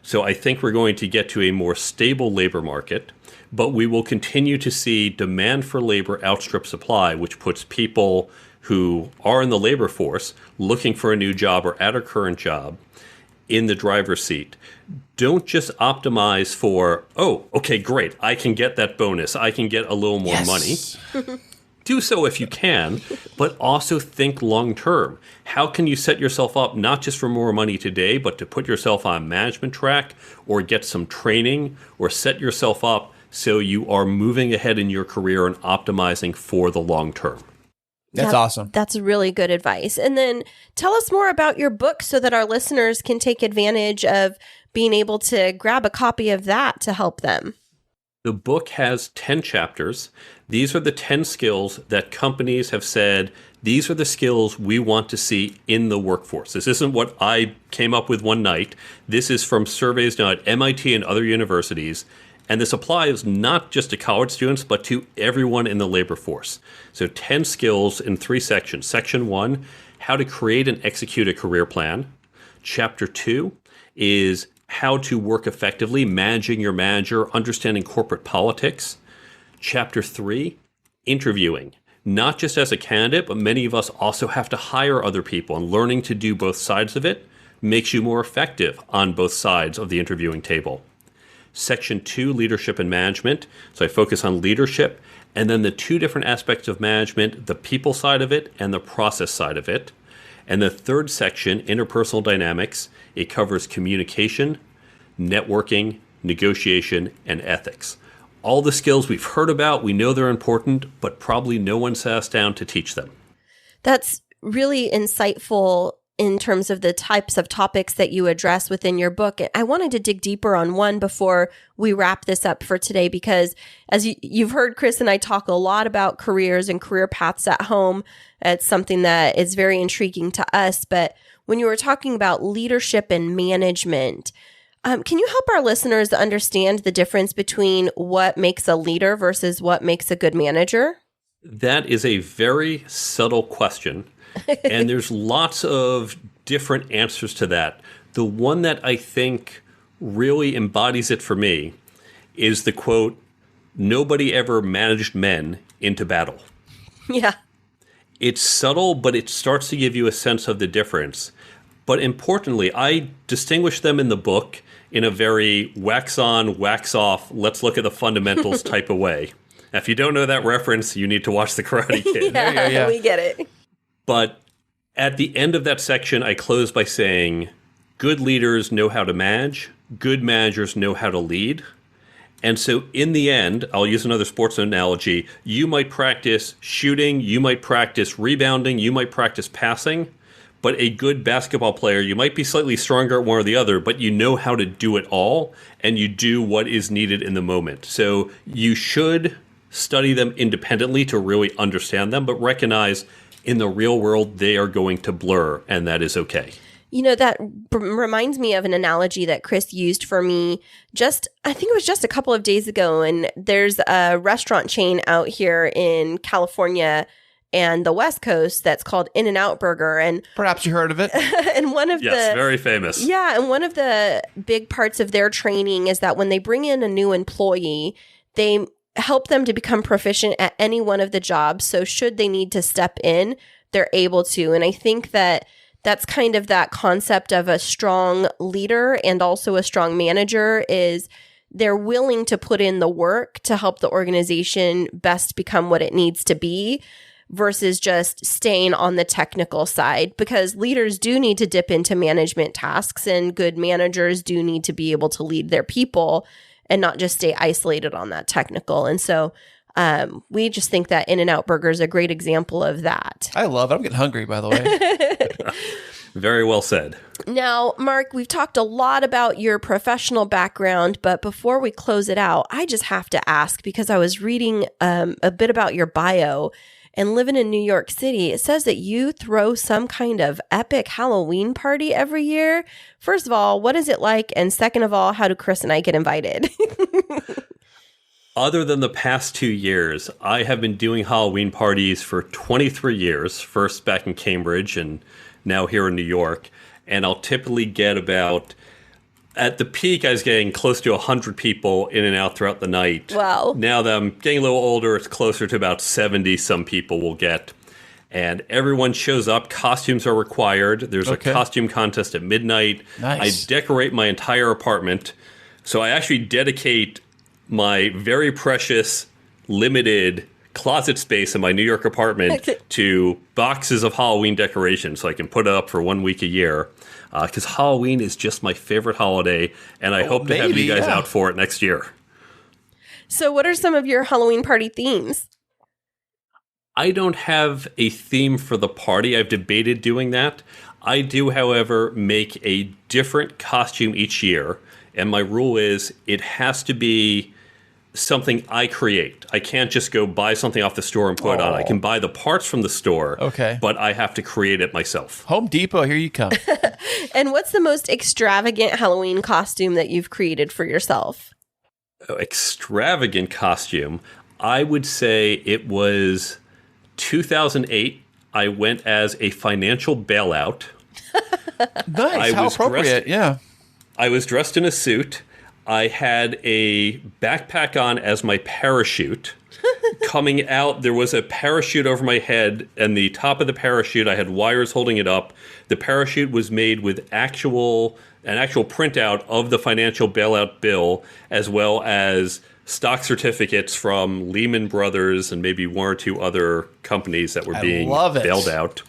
[SPEAKER 1] So I think we're going to get to a more stable labor market, but we will continue to see demand for labor outstrip supply, which puts people who are in the labor force looking for a new job or at a current job in the driver's seat. Don't just optimize for, oh, okay, great, I can get that bonus, I can get a little more money. Do so if you can, but also think long term. How can you set yourself up not just for more money today, but to put yourself on a management track or get some training or set yourself up so you are moving ahead in your career and optimizing for the long term?
[SPEAKER 2] That's awesome.
[SPEAKER 4] That's really good advice. And then tell us more about your book so that our listeners can take advantage of being able to grab a copy of that to help them?
[SPEAKER 1] The book has 10 chapters. These are the 10 skills that companies have said, these are the skills we want to see in the workforce. This isn't what I came up with one night. This is from surveys done at MIT and other universities. And this applies not just to college students, but to everyone in the labor force. So 10 skills in 3 sections. Section 1, how to create and execute a career plan. Chapter 2 is how to work effectively, managing your manager, understanding corporate politics. Chapter 3, interviewing. Not just as a candidate, but many of us also have to hire other people, and learning to do both sides of it makes you more effective on both sides of the interviewing table. Section 2, leadership and management. So I focus on leadership, and then the 2 different aspects of management, the people side of it and the process side of it. And the 3rd section, interpersonal dynamics, it covers communication, networking, negotiation, and ethics. All the skills we've heard about, we know they're important, but probably no one sat us down to teach them.
[SPEAKER 4] That's really insightful in terms of the types of topics that you address within your book. I wanted to dig deeper on one before we wrap this up for today, because as you've heard Kris and I talk a lot about careers and career paths at home. It's something that is very intriguing to us. But when you were talking about leadership and management, can you help our listeners understand the difference between what makes a leader versus what makes a good manager?
[SPEAKER 1] That is a very subtle question. And there's lots of different answers to that. The one that I think really embodies it for me is the quote, "Nobody ever managed men into battle."
[SPEAKER 4] Yeah.
[SPEAKER 1] It's subtle, but it starts to give you a sense of the difference. But importantly, I distinguish them in the book in a very wax on, wax off, let's look at the fundamentals type of way. Now, if you don't know that reference, you need to watch The Karate Kid.
[SPEAKER 4] Yeah, we get it.
[SPEAKER 1] But at the end of that section, I close by saying, good leaders know how to manage, good managers know how to lead. And so in the end, I'll use another sports analogy, you might practice shooting, you might practice rebounding, you might practice passing, but a good basketball player, you might be slightly stronger at one or the other, but you know how to do it all, and you do what is needed in the moment. So you should study them independently to really understand them, but recognize in the real world, they are going to blur, and that is okay.
[SPEAKER 4] You know, that reminds me of an analogy that Kris used for me I think it was just a couple of days ago. And there's a restaurant chain out here in California and the West Coast that's called In-N-Out Burger. And
[SPEAKER 2] Perhaps you heard of it.
[SPEAKER 4] and one of
[SPEAKER 1] Yes, very famous.
[SPEAKER 4] Yeah, and one of the big parts of their training is that when they bring in a new employee, they help them to become proficient at any one of the jobs. So should they need to step in, they're able to. And I think that that's kind of that concept of a strong leader and also a strong manager is they're willing to put in the work to help the organization best become what it needs to be versus just staying on the technical side, because leaders do need to dip into management tasks and good managers do need to be able to lead their people and not just stay isolated on that technical. And so we just think that In-N-Out Burger is a great example of that.
[SPEAKER 2] I love it. I'm getting hungry, by the way.
[SPEAKER 1] Very well said.
[SPEAKER 4] Now, Mark, we've talked a lot about your professional background, but before we close it out, I just have to ask, because I was reading a bit about your bio and living in New York City, it says that you throw some kind of epic Halloween party every year. First of all, what is it like? And second of all, how do Kris and I get invited?
[SPEAKER 1] Other than the past 2 years, I have been doing Halloween parties for 23 years, first back in Cambridge and now here in New York. And I'll typically get about, at the peak, I was getting close to 100 people in and out throughout the night.
[SPEAKER 4] Wow.
[SPEAKER 1] Now that I'm getting a little older, it's closer to about 70 some people will get. And everyone shows up. Costumes are required. There's a costume contest at midnight.
[SPEAKER 2] Nice.
[SPEAKER 1] I decorate my entire apartment. So I actually dedicate my very precious, limited closet space in my New York apartment to boxes of Halloween decorations so I can put it up for 1 week a year. Because Halloween is just my favorite holiday, and I hope to have you guys out for it next year.
[SPEAKER 4] So what are some of your Halloween party themes?
[SPEAKER 1] I don't have a theme for the party. I've debated doing that. I do, however, make a different costume each year. And my rule is it has to be something I create. I can't just go buy something off the store and put it on. I can buy the parts from the store, but I have to create it myself.
[SPEAKER 2] Home Depot, here you come.
[SPEAKER 4] And what's the most extravagant Halloween costume that you've created for yourself?
[SPEAKER 1] Extravagant costume. I would say it was 2008. I went as a financial bailout.
[SPEAKER 2] Nice. How appropriate. Yeah.
[SPEAKER 1] I was dressed in a suit. I had a backpack on as my parachute. Coming out, there was a parachute over my head, and the top of the parachute, I had wires holding it up. The parachute was made with an actual printout of the financial bailout bill, as well as stock certificates from Lehman Brothers and maybe one or two other companies that were being bailed out.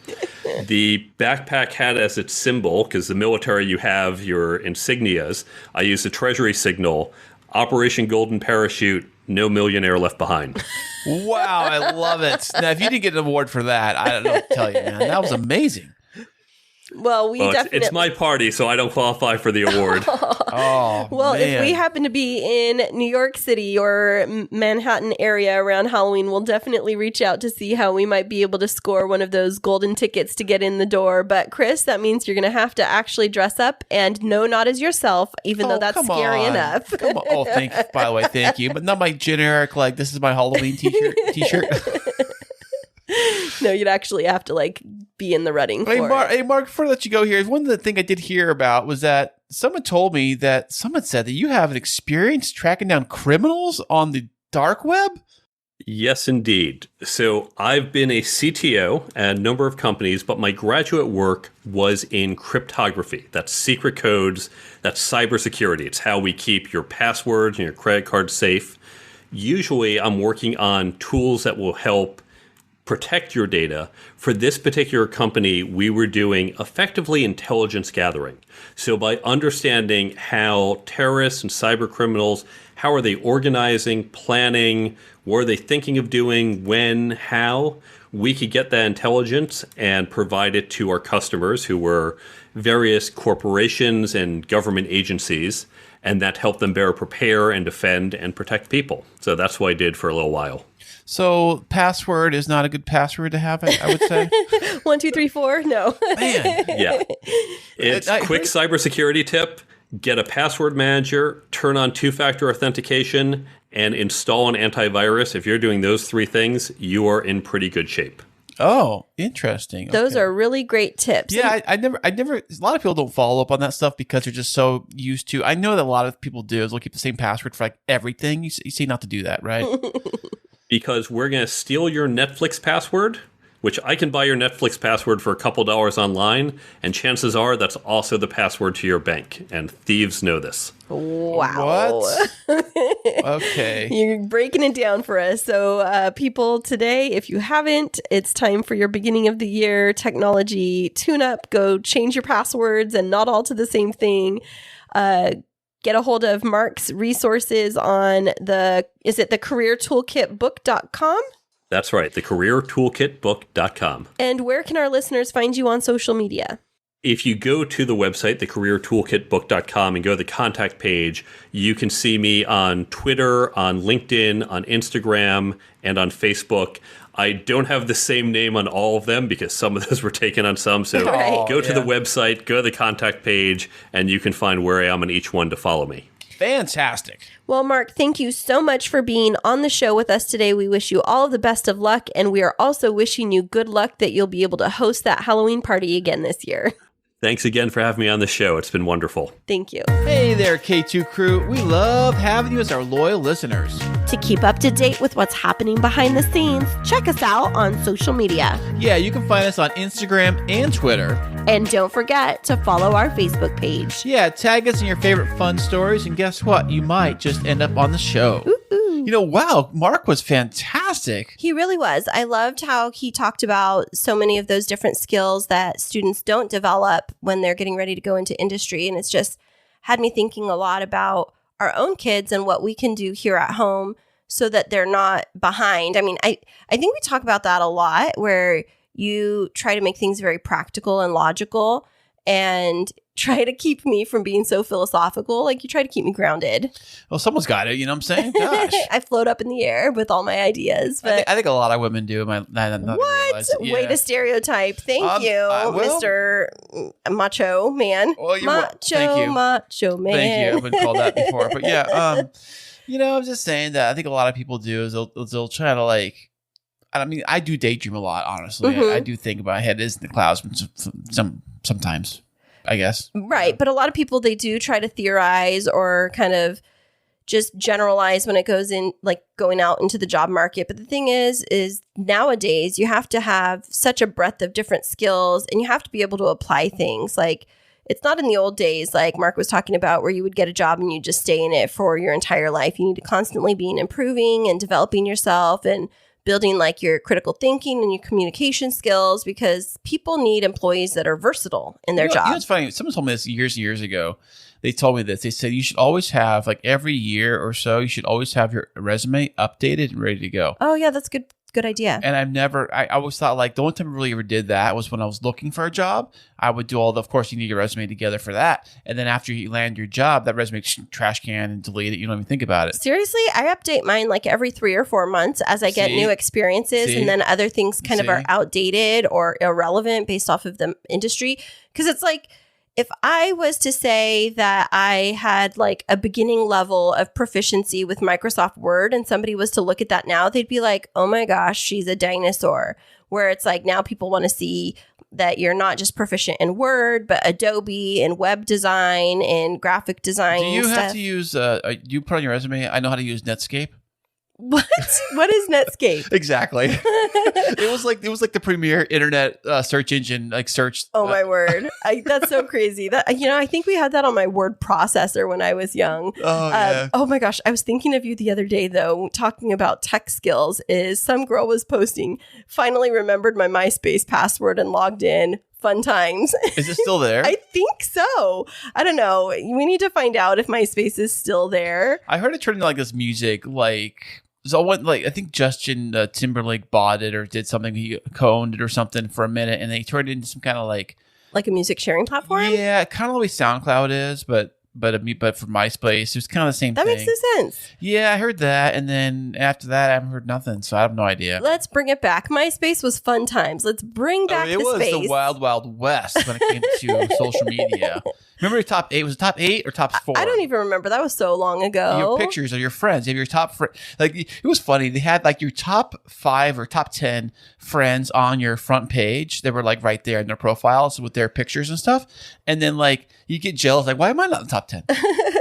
[SPEAKER 1] The backpack had as its symbol, because the military, you have your insignias. I used the Treasury signal, Operation Golden Parachute, no millionaire left behind.
[SPEAKER 2] Wow, I love it. Now, if you didn't get an award for that, I don't know what to tell you, man. That was amazing.
[SPEAKER 4] Well, definitely.
[SPEAKER 1] It's my party, so I don't qualify for the award.
[SPEAKER 4] Well,
[SPEAKER 2] man.
[SPEAKER 4] if we happen to be in New York City or Manhattan area around Halloween, we'll definitely reach out to see how we might be able to score one of those golden tickets to get in the door. But Kris, that means you're going to have to actually dress up, and no, not as yourself, even though that's scary enough.
[SPEAKER 2] Come on. Oh, by the way, thank you. But not my generic, like, this is my Halloween t-shirt.
[SPEAKER 4] No, you'd actually have to be in the running for it.
[SPEAKER 2] Hey, Mark, before I let you go here, one of the things I did hear about was that someone said that you have an experience tracking down criminals on the dark web?
[SPEAKER 1] Yes, indeed. So I've been a CTO at a number of companies, but my graduate work was in cryptography. That's secret codes. That's cybersecurity. It's how we keep your passwords and your credit cards safe. Usually I'm working on tools that will help protect your data. For this particular company, we were doing effectively intelligence gathering. So by understanding how terrorists and cyber criminals, how are they organizing, planning, what are they thinking of doing, when, how, we could get that intelligence and provide it to our customers, who were various corporations and government agencies, and that helped them better prepare and defend and protect people. So that's what I did for a little while.
[SPEAKER 2] So password is not a good password to have, I would say.
[SPEAKER 4] 1, 2, 3, 4. No.
[SPEAKER 2] Man.
[SPEAKER 1] Yeah. It's a quick cybersecurity tip. Get a password manager, turn on two-factor authentication, and install an antivirus. If you're doing those three things, you are in pretty good shape.
[SPEAKER 2] Oh, interesting.
[SPEAKER 4] Those are really great tips.
[SPEAKER 2] Yeah, I never. A lot of people don't follow up on that stuff because they're just so used to. I know that a lot of people do is they'll keep the same password for everything. You say not to do that, right?
[SPEAKER 1] Because we're going to steal your Netflix password, which I can buy your Netflix password for a couple dollars online, and chances are that's also the password to your bank, and thieves know this.
[SPEAKER 4] Wow.
[SPEAKER 2] What? Okay.
[SPEAKER 4] You're breaking it down for us. So people, today, if you haven't, it's time for your beginning of the year technology tune-up. Go change your passwords, and not all to the same thing. Get a hold of Mark's resources on the Career Toolkit book.com?
[SPEAKER 1] That's right, the Career Toolkit book.com.
[SPEAKER 4] And where can our listeners find you on social media?
[SPEAKER 1] If you go to the website, the Career Toolkit book.com, and go to the contact page, you can see me on Twitter, on LinkedIn, on Instagram, and on Facebook. I don't have the same name on all of them because some of those were taken on some. So go to the website, go to the contact page, and you can find where I am on each one to follow me.
[SPEAKER 2] Fantastic.
[SPEAKER 4] Well, Mark, thank you so much for being on the show with us today. We wish you all of the best of luck, and we are also wishing you good luck that you'll be able to host that Halloween party again this year.
[SPEAKER 1] Thanks again for having me on the show. It's been wonderful.
[SPEAKER 4] Thank you.
[SPEAKER 2] Hey there, K2 crew. We love having you as our loyal listeners.
[SPEAKER 4] To keep up to date with what's happening behind the scenes, check us out on social media.
[SPEAKER 2] Yeah, you can find us on Instagram and Twitter.
[SPEAKER 4] And don't forget to follow our Facebook page.
[SPEAKER 2] Yeah, tag us in your favorite fun stories, and guess what? You might just end up on the show.
[SPEAKER 4] Ooh.
[SPEAKER 2] Wow, Mark was fantastic.
[SPEAKER 4] He really was. I loved how he talked about so many of those different skills that students don't develop when they're getting ready to go into industry. And it's just had me thinking a lot about our own kids and what we can do here at home so that they're not behind. I mean, I think we talk about that a lot, where you try to make things very practical and logical and try to keep me from being so philosophical. Like, you try to keep me grounded.
[SPEAKER 2] Well, someone's got it. You know what I'm saying? Gosh.
[SPEAKER 4] I float up in the air with all my ideas. But
[SPEAKER 2] I think a lot of women do.
[SPEAKER 4] what?
[SPEAKER 2] Yeah.
[SPEAKER 4] Way to stereotype. Thank you,
[SPEAKER 2] well,
[SPEAKER 4] Mr. Macho Man.
[SPEAKER 2] Well,
[SPEAKER 4] Macho Man.
[SPEAKER 2] Thank you. I've been called that before. But yeah, I'm just saying that I think a lot of people do is they'll try to like, I mean, I do daydream a lot, honestly. I do think about my head is in the clouds sometimes, I guess.
[SPEAKER 4] Right. But a lot of people, they do try to theorize or kind of just generalize when it goes in, like going out into the job market. But the thing is nowadays you have to have such a breadth of different skills and you have to be able to apply things. Like, it's not in the old days, like Mark was talking about, where you would get a job and you just stay in it for your entire life. You need to constantly be improving and developing yourself and building like your critical thinking and your communication skills, because people need employees that are versatile in their job.
[SPEAKER 2] You know, it's funny. Someone told me this years ago. They told me this. They said you should always have, like every year or so, you should always have your resume updated and ready to go.
[SPEAKER 4] Oh yeah, that's good idea.
[SPEAKER 2] And I always thought like the only time I really ever did that was when I was looking for a job. I would do of course you need your resume together for that. And then after you land your job, that resume trash can and delete it. You don't even think about it.
[SPEAKER 4] Seriously, I update mine like every 3 or 4 months as I get new experiences. And then other things kind of are outdated or irrelevant based off of the industry. Because it's like, if I was to say that I had like a beginning level of proficiency with Microsoft Word and somebody was to look at that now, they'd be like, oh my gosh, she's a dinosaur. Where it's like now people want to see that you're not just proficient in Word, but Adobe and web design and graphic design.
[SPEAKER 2] Do you have to use, you put on your resume, I know how to use Netscape?
[SPEAKER 4] What? What is Netscape?
[SPEAKER 2] Exactly. It was like the premier internet search engine, like search.
[SPEAKER 4] Oh my word! That's so crazy. That I think we had that on my word processor when I was young. Oh my gosh! I was thinking of you the other day though, talking about tech skills. Is some girl was posting, finally remembered my MySpace password and logged in. Fun times.
[SPEAKER 2] Is it still there?
[SPEAKER 4] I think so. I don't know. We need to find out if MySpace is still there.
[SPEAKER 2] I heard it turned into like this music, like. So I think Justin Timberlake bought it or did something. He co-owned it or something for a minute, and they turned it into some kind of like
[SPEAKER 4] a music sharing platform.
[SPEAKER 2] Yeah, kind of the way SoundCloud is, but for MySpace, it was kind of the same thing.
[SPEAKER 4] That makes no sense.
[SPEAKER 2] Yeah, I heard that, and then after that, I haven't heard nothing, so I have no idea.
[SPEAKER 4] Let's bring it back. MySpace was fun times. Let's bring back the space.
[SPEAKER 2] It was the wild, wild west when it came to social media. Remember top 8? Was it top 8 or top 4?
[SPEAKER 4] I don't even remember. That was so long ago.
[SPEAKER 2] Your pictures of your friends. You have your top like it was funny. They had like your top 5 or top 10 friends on your front page. They were like right there in their profiles with their pictures and stuff. And then like you get jealous, like, why am I not in the top 10?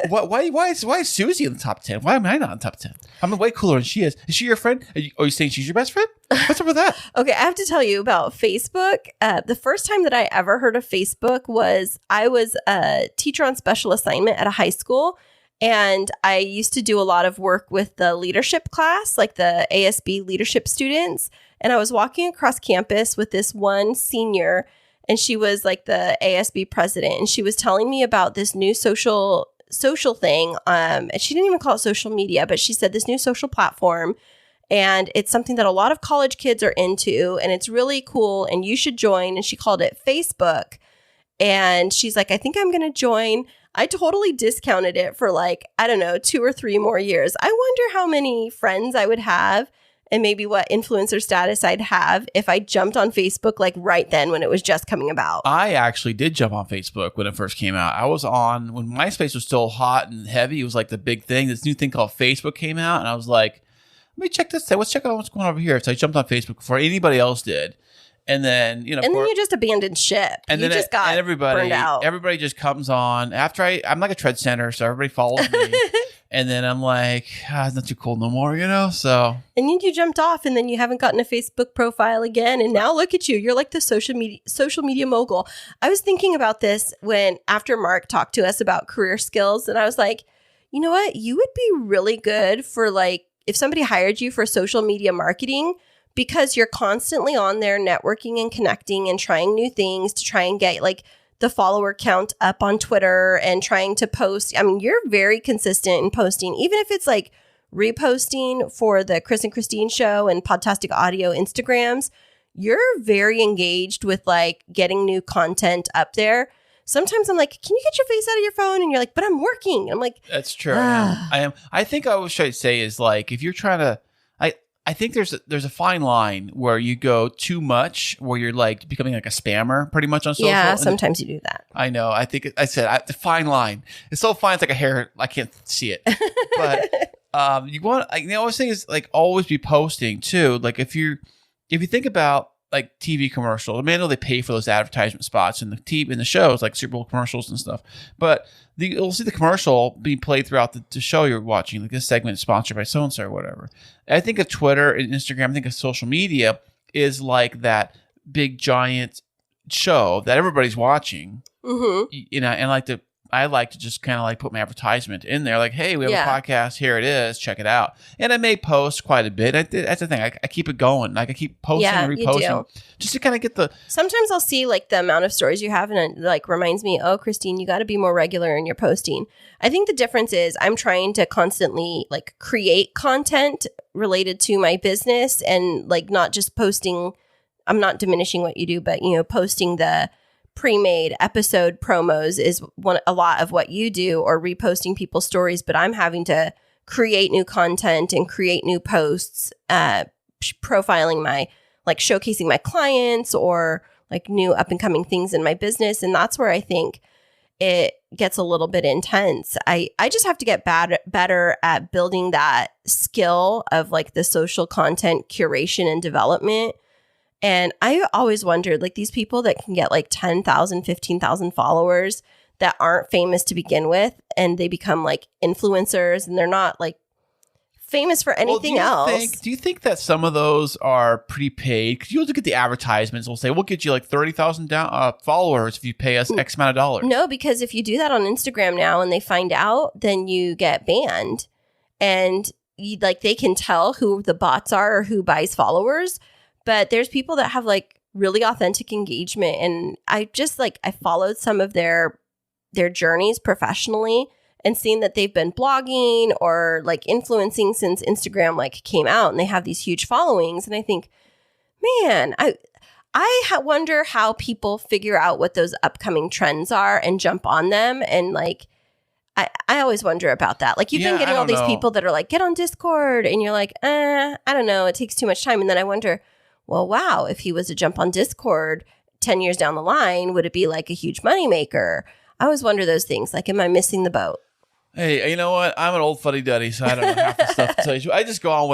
[SPEAKER 2] Why is Susie in the top 10? Why am I not in the top 10? I'm way cooler than she is. Is she your friend? Are you saying she's your best friend? What's up with that?
[SPEAKER 4] Okay, I have to tell you about Facebook. The first time that I ever heard of Facebook was I was a teacher on special assignment at a high school. And I used to do a lot of work with the leadership class, like the ASB leadership students. And I was walking across campus with this one senior, and she was like the ASB president. And she was telling me about this new social thing. And she didn't even call it social media, but she said this new social platform. And it's something that a lot of college kids are into, and it's really cool, and you should join. And she called it Facebook. And she's like, I think I'm going to join. I totally discounted it for like, I don't know, 2 or 3 more years. I wonder how many friends I would have and maybe what influencer status I'd have if I jumped on Facebook like right then when it was just coming about.
[SPEAKER 2] I actually did jump on Facebook when it first came out. I was on when MySpace was still hot and heavy. It was like the big thing. This new thing called Facebook came out, and I was like, let me check this out. Let's check out what's going on over here. So I jumped on Facebook before anybody else did. And then,
[SPEAKER 4] and then you just abandoned ship.
[SPEAKER 2] And
[SPEAKER 4] you
[SPEAKER 2] then
[SPEAKER 4] just got burned out.
[SPEAKER 2] Everybody just comes on after I'm like a tread center, so everybody follows me. And then I'm like, it's not too cool no more, so.
[SPEAKER 4] And then you jumped off, and then you haven't gotten a Facebook profile again. And now look at you. You're like the social media mogul. I was thinking about this after Mark talked to us about career skills. And I was like, you know what? You would be really good for like, if somebody hired you for social media marketing, because you're constantly on there networking and connecting and trying new things to try and get like the follower count up on Twitter and trying to post. I mean, you're very consistent in posting, even if it's like reposting for the Kris and Kristine show and Podtastic Audio Instagrams. you're very engaged with like getting new content up there. Sometimes I'm like, can you get your face out of your phone? And you're like, but I'm working. I'm like,
[SPEAKER 2] that's true. I am. I think I was trying to say is like, if you're trying to, I think there's a fine line where you go too much, where you're like becoming like a spammer pretty much on social.
[SPEAKER 4] Yeah, sometimes you do that.
[SPEAKER 2] I know. I think I said the fine line. It's so fine. It's like a hair. I can't see it. But you want. The always thing is like always be posting too. Like if you think about like TV commercials, I mean, I know they pay for those advertisement spots in the TV in the shows, like Super Bowl commercials and stuff. But you'll see the commercial being played throughout the show you're watching. Like this segment is sponsored by so and so or whatever. I think of Twitter and Instagram. I think of social media is like that big giant show that everybody's watching. Mm-hmm. You know, and I like to just kind of like put my advertisement in there, like, hey, we have a podcast. Here it is. Check it out. And I may post quite a bit. That's the thing. I keep it going. Like I keep posting and reposting just to kind of get the.
[SPEAKER 4] Sometimes I'll see like the amount of stories you have, and it like reminds me, oh, Kristine, you got to be more regular in your posting. I think the difference is I'm trying to constantly like create content related to my business and like not just posting. I'm not diminishing what you do, but posting the pre-made episode promos is a lot of what you do, or reposting people's stories, but I'm having to create new content and create new posts, profiling showcasing my clients or like new up and coming things in my business. And that's where I think it gets a little bit intense. I just have to get better at building that skill of like the social content curation and development. And I always wondered, like these people that can get like 10,000, 15,000 followers that aren't famous to begin with, and they become like influencers and they're not like famous for anything else.
[SPEAKER 2] Do you think that some of those are prepaid? Because you look at the advertisements, we'll say, we'll get you like 30,000 followers if you pay us X amount of dollars.
[SPEAKER 4] No, because if you do that on Instagram now and they find out, then you get banned. And they can tell who the bots are or who buys followers. But there's people that have like really authentic engagement. And I just I followed some of their journeys professionally and seen that they've been blogging or like influencing since Instagram like came out, and they have these huge followings. And I think, man, I wonder how people figure out what those upcoming trends are and jump on them. And like, I always wonder about that. Like you've been getting all these people that are like, get on Discord. And you're like, I don't know. It takes too much time. And then I wonder, well, wow, if he was to jump on Discord 10 years down the line, would it be like a huge moneymaker? I always wonder those things. Like, am I missing the boat?
[SPEAKER 2] Hey, you know what? I'm an old fuddy-duddy, so I don't know half the stuff to tell you. I just go on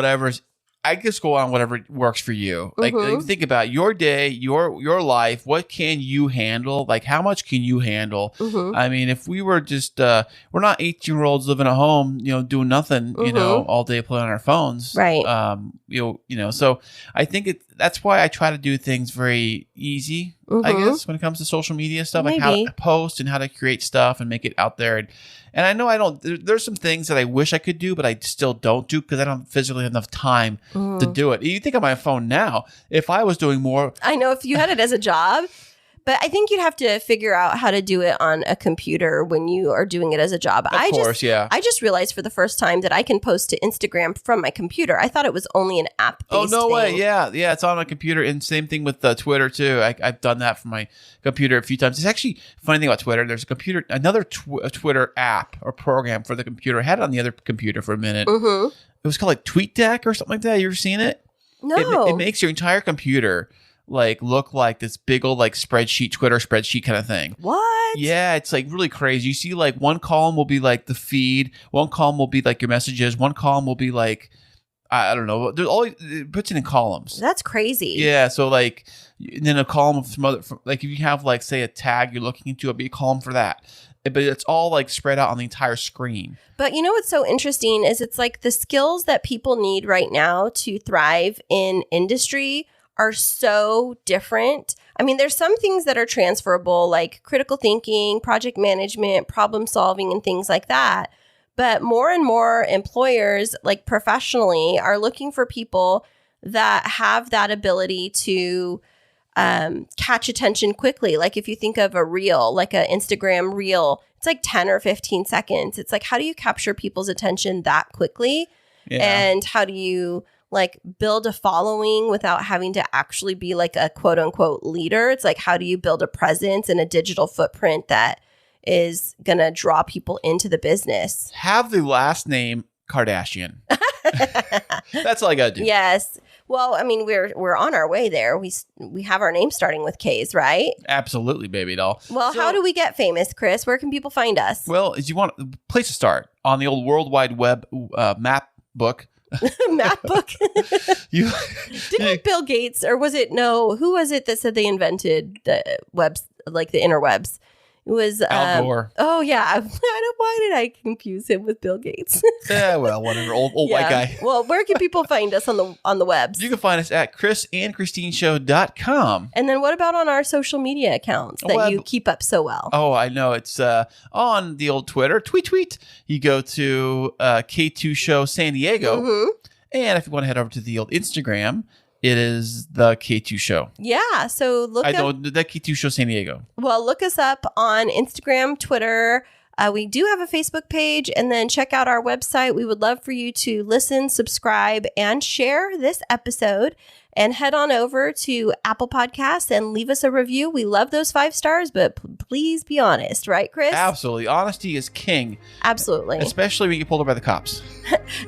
[SPEAKER 2] whatever works for you. Like, think about your day, your life. What can you handle? Like, how much can you handle? Mm-hmm. I mean, if we were just, we're not 18-year-olds living at home, doing nothing, all day playing on our phones.
[SPEAKER 4] Right.
[SPEAKER 2] So I think that's why I try to do things very easy, I guess, when it comes to social media stuff, like how to post and how to create stuff and make it out there. And I know there's some things that I wish I could do, but I still don't do because I don't physically have enough time to do it. You think on my phone now, if I was doing more.
[SPEAKER 4] I know if you had it as a job, but I think you'd have to figure out how to do it on a computer when you are doing it as a job.
[SPEAKER 2] Of course, yeah.
[SPEAKER 4] I just realized for the first time that I can post to Instagram from my computer. I thought it was only an app-based
[SPEAKER 2] Oh, no
[SPEAKER 4] thing.
[SPEAKER 2] way. Yeah, it's on my computer. And same thing with Twitter, too. I've done that from my computer a few times. It's actually funny thing about Twitter. There's another Twitter app or program for the computer. I had it on the other computer for a minute. Mm-hmm. It was called like TweetDeck or something like that. You ever seen it?
[SPEAKER 4] No.
[SPEAKER 2] It makes your entire computer like look like this big old like Twitter spreadsheet kind of thing.
[SPEAKER 4] What?
[SPEAKER 2] Yeah, it's like really crazy. You see like one column will be like the feed, one column will be like your messages, one column will be like I don't know. It puts it in columns.
[SPEAKER 4] That's crazy.
[SPEAKER 2] Yeah, so like and then a column of some other like if you have like say a tag you're looking into, it'll be a column for that. But it's all like spread out on the entire screen.
[SPEAKER 4] But you know what's so interesting is it's like the skills that people need right now to thrive in industry are so different. I mean, there's some things that are transferable, like critical thinking, project management, problem solving, and things like that. But more and more employers, like professionally, are looking for people that have that ability to catch attention quickly. Like if you think of a reel, like an Instagram reel, it's like 10 or 15 seconds. It's like, how do you capture people's attention that quickly? Yeah. And how do you like build a following without having to actually be like a quote unquote leader. It's like, how do you build a presence and a digital footprint that is going to draw people into the business?
[SPEAKER 2] Have the last name Kardashian. That's all I got to do.
[SPEAKER 4] Yes. Well, I mean, we're on our way there. We have our name starting with K's, right?
[SPEAKER 2] Absolutely, baby doll.
[SPEAKER 4] Well, how do we get famous, Chris? Where can people find us?
[SPEAKER 2] Well, is you want a place to start on the old World Wide Web map book.
[SPEAKER 4] Map book. Didn't Bill Gates, or was it who was it that said they invented the webs, like the interwebs? It was
[SPEAKER 2] Al Gore.
[SPEAKER 4] Oh yeah, why did I confuse him with Bill Gates?
[SPEAKER 2] Yeah, well, whatever. Old white guy.
[SPEAKER 4] Well, where can people find us on the webs?
[SPEAKER 2] You can find us at chrisandchristineshow.com.
[SPEAKER 4] And then what about on our social media accounts that you keep up so well?
[SPEAKER 2] Oh, I know. It's on the old Twitter. Tweet. You go to K2 Show San Diego.
[SPEAKER 4] Mm-hmm.
[SPEAKER 2] And if you want to head over to the old Instagram, it is the K2 Show.
[SPEAKER 4] Yeah, so
[SPEAKER 2] the K2 Show San Diego.
[SPEAKER 4] Well, look us up on Instagram, Twitter. We do have a Facebook page, and then check out our website. We would love for you to listen, subscribe, and share this episode. And head on over to Apple Podcasts and leave us a review. We love those 5 stars, but please be honest, right, Chris?
[SPEAKER 2] Absolutely. Honesty is king.
[SPEAKER 4] Absolutely.
[SPEAKER 2] Especially when you get pulled over by the cops.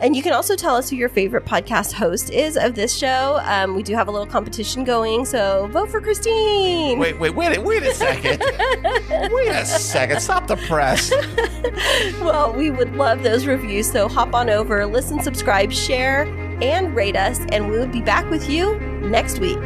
[SPEAKER 4] And you can also tell us who your favorite podcast host is of this show. We do have a little competition going, so vote for Kristine.
[SPEAKER 2] Wait a second. Wait a second. Stop the press.
[SPEAKER 4] Well, we would love those reviews, so hop on over, listen, subscribe, share, and rate us, and we will be back with you next week.